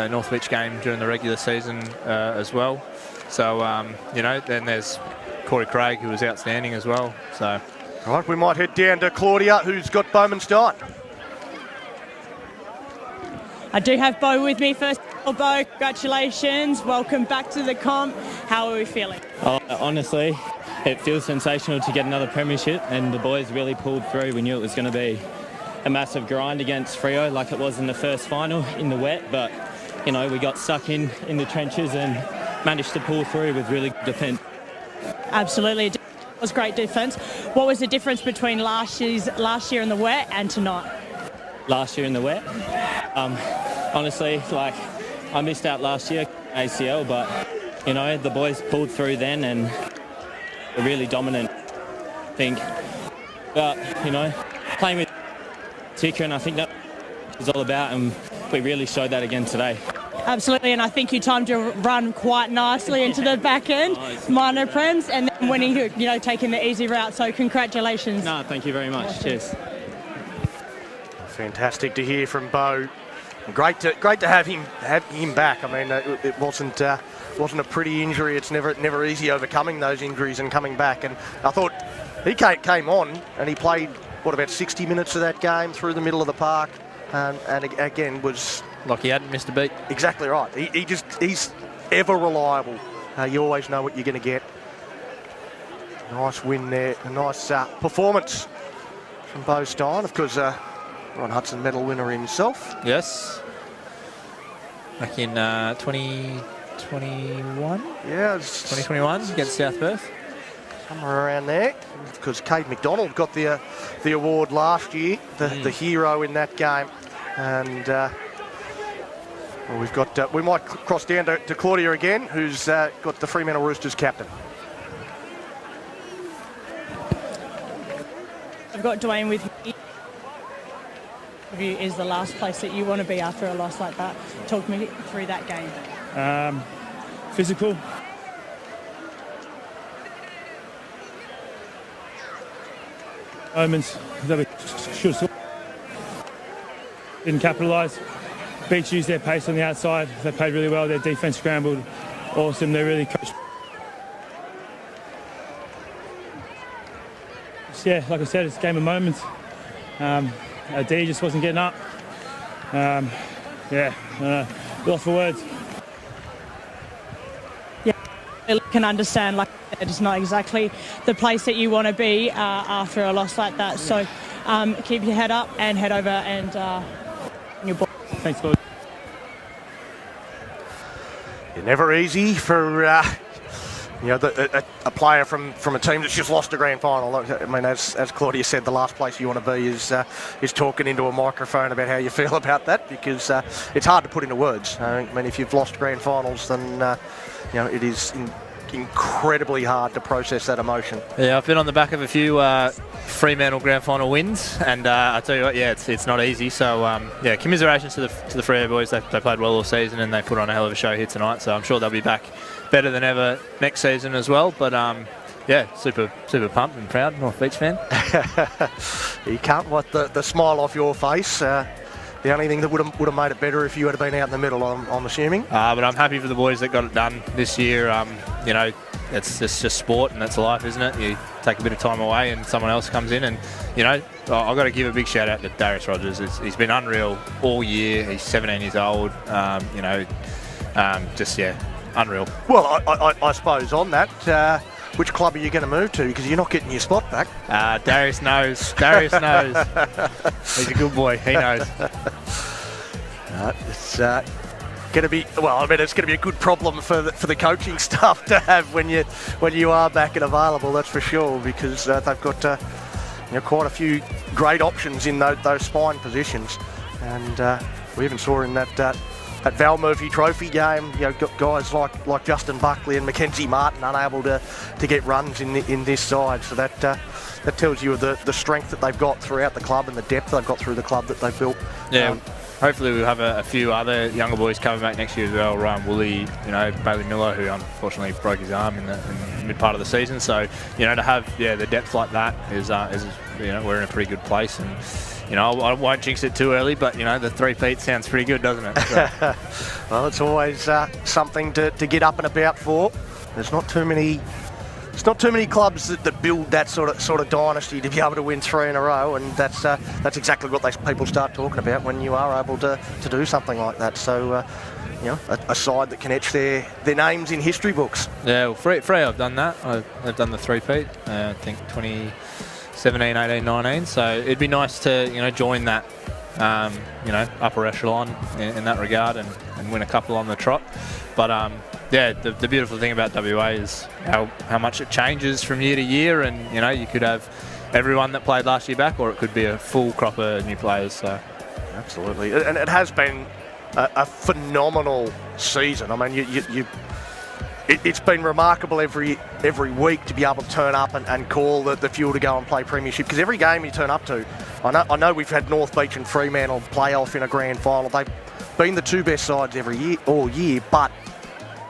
North Beach game during the regular season as well. So you know, then there's Corey Craig, who was outstanding as well. So. All right, we might head down to Claudia, who's got Bowman Stein. I do have Bo with me first. Bo, congratulations. Welcome back to the comp. How are we feeling? Honestly, it feels sensational to get another premiership, and the boys really pulled through. We knew it was going to be a massive grind against Freo like it was in the first final in the wet, but, you know, we got stuck in the trenches and managed to pull through with really good defence. Absolutely. It was great defence. What was the difference between last year in the wet and tonight? Last year in the wet? Honestly, like, I missed out last year, ACL, but, you know, the boys pulled through then and were really dominant, I think. But, you know, playing with Ticker, and I think that is all about, and we really showed that again today. Absolutely, and I think you timed your run quite nicely into the back end, minor prems, and then winning, you know, taking the easy route. So congratulations. No, thank you very much. Awesome. Cheers. Fantastic to hear from Bo. Great to have him back. I mean, it wasn't a pretty injury. It's never easy overcoming those injuries and coming back. And I thought he came on and he played about 60 minutes of that game through the middle of the park, and again was. Like he hadn't missed a beat. Exactly right. He's ever reliable. You always know what you're going to get. Nice win there. A nice performance from Bo Stein. Of course, Ron Hudson medal winner himself. Yes. Back in 2021. Yeah. 2021 against South Perth. somewhere around there, because Cade McDonald got the award last year, the hero in that game. And well, we've got we might cross down to Claudia again, who's got the Fremantle Roosters captain. I've got Dwayne with me. Is the last place that you want to be after a loss like that? Talk me through that game. Physical. Moments that we should have didn't capitalise. Beach used their pace on the outside. They played really well. Their defence scrambled. Awesome. They really coached. Yeah, like I said, it's a game of moments. Our D just wasn't getting up. Lost for words. Yeah, I can understand, like I said, it's not exactly the place that you want to be after a loss like that. So keep your head up and head over and your ball. Thanks, Lord. Never easy for a player from a team that's just lost a grand final. I mean, as Claudia said, the last place you want to be is talking into a microphone about how you feel about that, because it's hard to put into words. I mean, if you've lost grand finals, then it is incredibly hard to process that emotion. Yeah, I've been on the back of a few Fremantle grand final wins, and I tell you what, yeah, it's not easy. So commiserations to the Freo boys. They played well all season, and they put on a hell of a show here tonight. So I'm sure they'll be back better than ever next season as well. But super pumped and proud, North Beach fan. You can't wipe the smile off your face. The only thing that would have made it better if you had been out in the middle, I'm assuming. But I'm happy for the boys that got it done this year. It's just sport, and that's life, isn't it? You take a bit of time away and someone else comes in, and I've got to give a big shout out to Darius Rogers. He's been unreal all year. He's 17 years old. Unreal. Well, I suppose on that, which club are you going to move to? Because you're not getting your spot back. Darius knows. Darius knows. He's a good boy. He knows. It's going to be it's going to be a good problem for the coaching staff to have when you are back and available. That's for sure, because they've got quite a few great options in those spine positions, and we even saw in that Val Murphy Trophy game, guys like Justin Buckley and Mackenzie Martin unable to get runs in this side. So that tells you the strength that they've got throughout the club and the depth they've got through the club that they've built. Yeah. Hopefully we'll have a few other younger boys coming back next year as well. Ryan Woolley, Bailey Miller, who unfortunately broke his arm in the mid part of the season. So, to have the depth like that is we're in a pretty good place. And I won't jinx it too early, but the three-peat sounds pretty good, doesn't it? So. Well, it's always something to get up and about for. There's not too many clubs that build that sort of dynasty to be able to win 3 in a row, and that's exactly what people start talking about when you are able to do something like that. So a side that can etch their names in history books. Yeah, well, Freo have done that. They've done the three-peat. I think 2017, 18, 19. So it'd be nice to join that upper echelon in that regard and win a couple on the trot. But the beautiful thing about WA is how much it changes from year to year, and you could have everyone that played last year back, or it could be a full crop of new players. So absolutely, and it has been a phenomenal season. I mean, it's been remarkable every week to be able to turn up and call the fuel to go and play Premiership, because every game you turn up to, I know we've had North Beach and Fremantle play off in a grand final. They've been the two best sides all year, but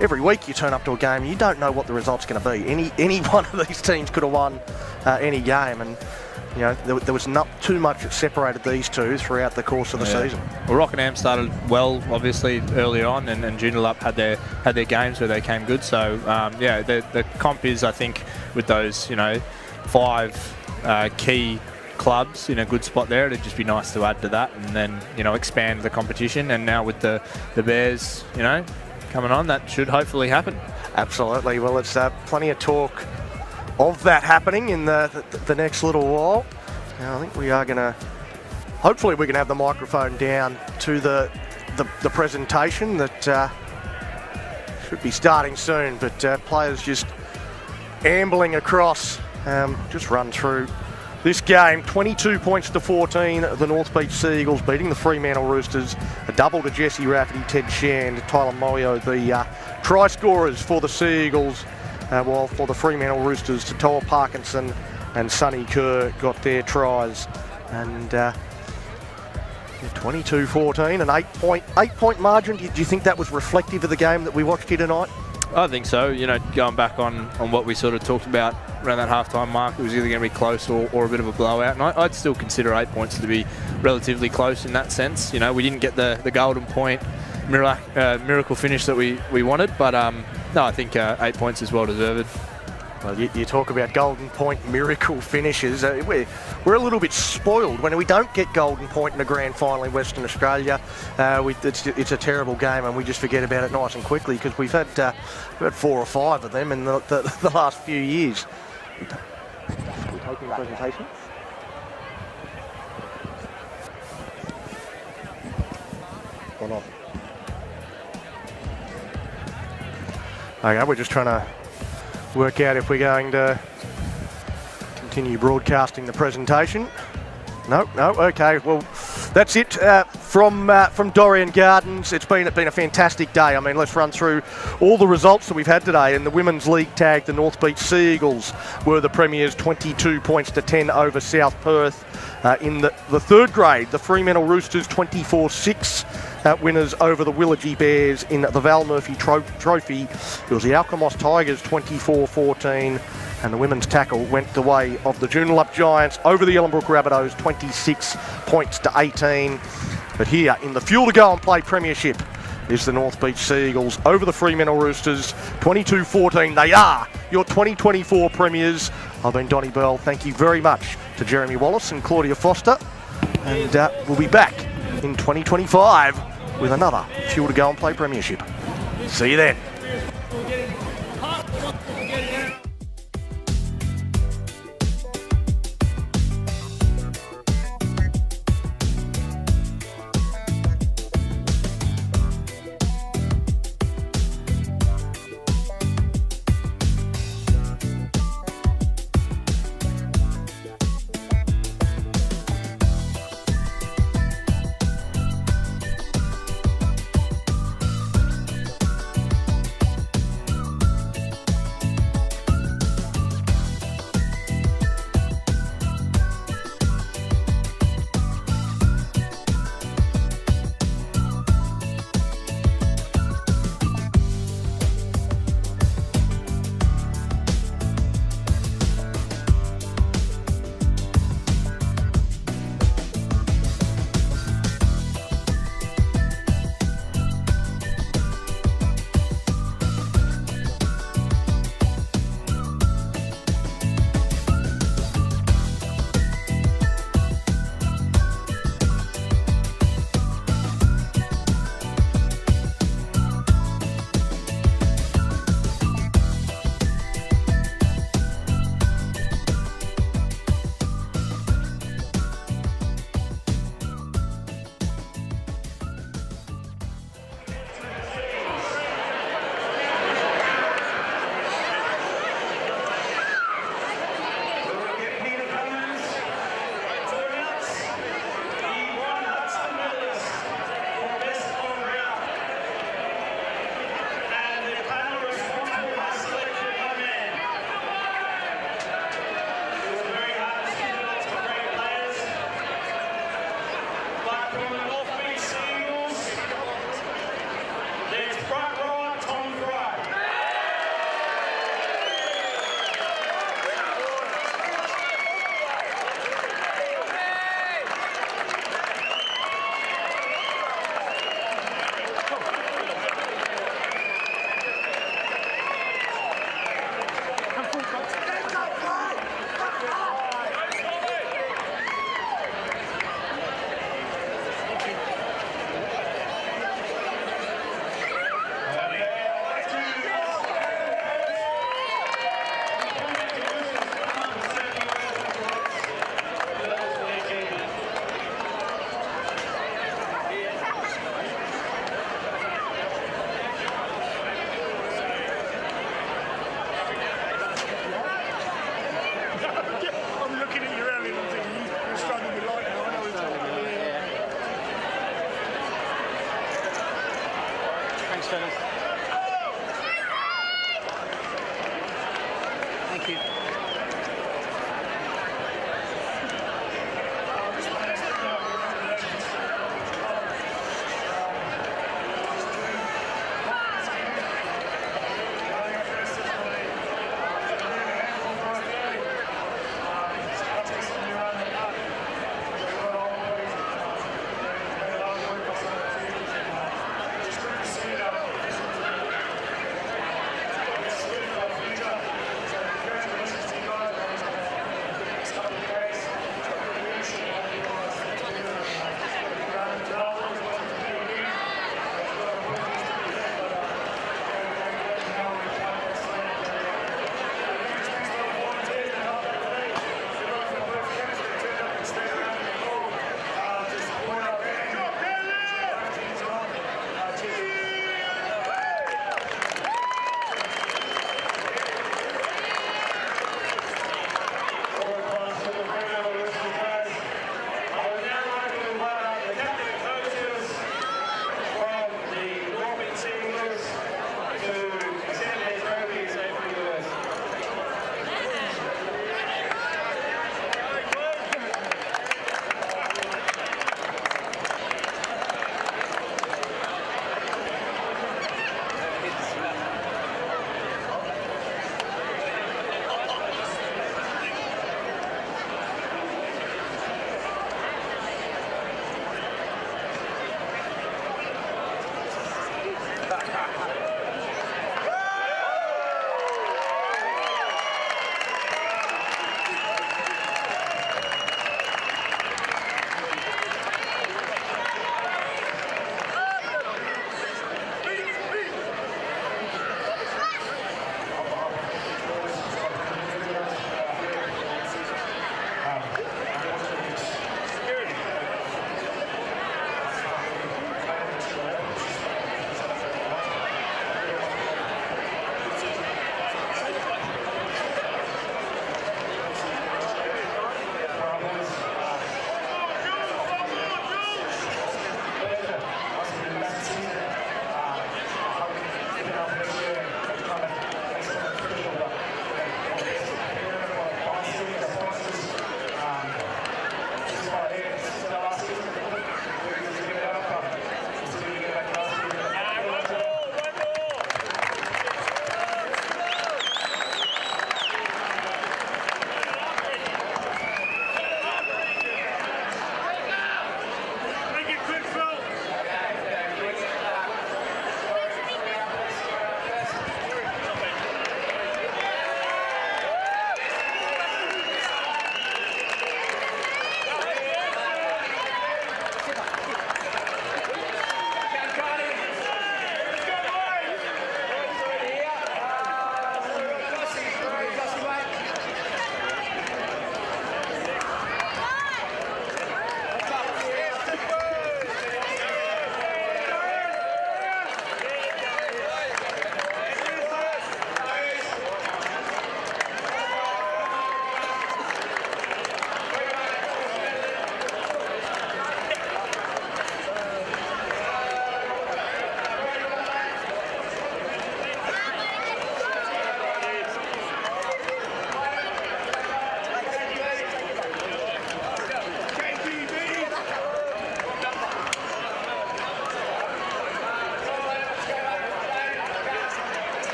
every week you turn up to a game and you don't know what the result's going to be. Any one of these teams could have won any game, and there was not too much that separated these two throughout the course of the season. Well, Rockingham started well, obviously, early on, and Joondalup had their games where they came good. So the comp is, I think, with those 5 key clubs in a good spot there. It'd just be nice to add to that, and then expand the competition. And now with the Bears coming on, that should hopefully happen. Absolutely. Well, it's plenty of talk of that happening in the next little while. Now, I think we are going to, hopefully we can have the microphone down to the presentation that should be starting soon, but players just ambling across. Just run through this game. 22 points to 14. The North Beach Seagulls beating the Fremantle Roosters. A double to Jesse Rafferty, Ted Shand, Tyler Moyo, the try scorers for the Seagulls. While for the Fremantle Roosters, Tatoa Parkinson and Sonny Kerr got their tries. And 22-14, an 8-point margin. Do you think that was reflective of the game that we watched here tonight? I think so. You know, going back on what we sort of talked about around that halftime mark, it was either going to be close or a bit of a blowout. And I'd still consider 8 points to be relatively close in that sense. You know, we didn't get the golden point miracle finish that we wanted, but no, I think 8 points is well deserved. Well, you talk about golden point miracle finishes. We're a little bit spoiled when we don't get golden point in the grand final in Western Australia. It's a terrible game, and we just forget about it nice and quickly because we've had 4 or 5 of them in the last few years. We're taking the presentation. Or not? Okay, we're just trying to work out if we're going to continue broadcasting the presentation. No, okay, well, that's it from Dorrien Gardens. It's been a fantastic day. I mean, let's run through all the results that we've had today. In the Women's League tag, the North Beach Seagulls were the premiers, 22 points to 10 over South Perth. In the third grade, the Fremantle Roosters 24-6 winners over the Willagee Bears in the Val Murphy Trophy. It was the Alkimos Tigers 24-14, and the women's tackle went the way of the Joondalup Giants over the Ellenbrook Rabbitohs 26 points to 18. But here in the Fuel to Go and Play Premiership is the North Beach Seagulls over the Fremantle Roosters 22-14. They are your 2024 premiers. I've been Donnie Bell. Thank you very much to Jeremy Wallace and Claudia Foster, and we'll be back in 2025 with another Fuel to Go and Play Premiership. See you then. Thanks, fellas. Thank you.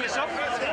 yourself.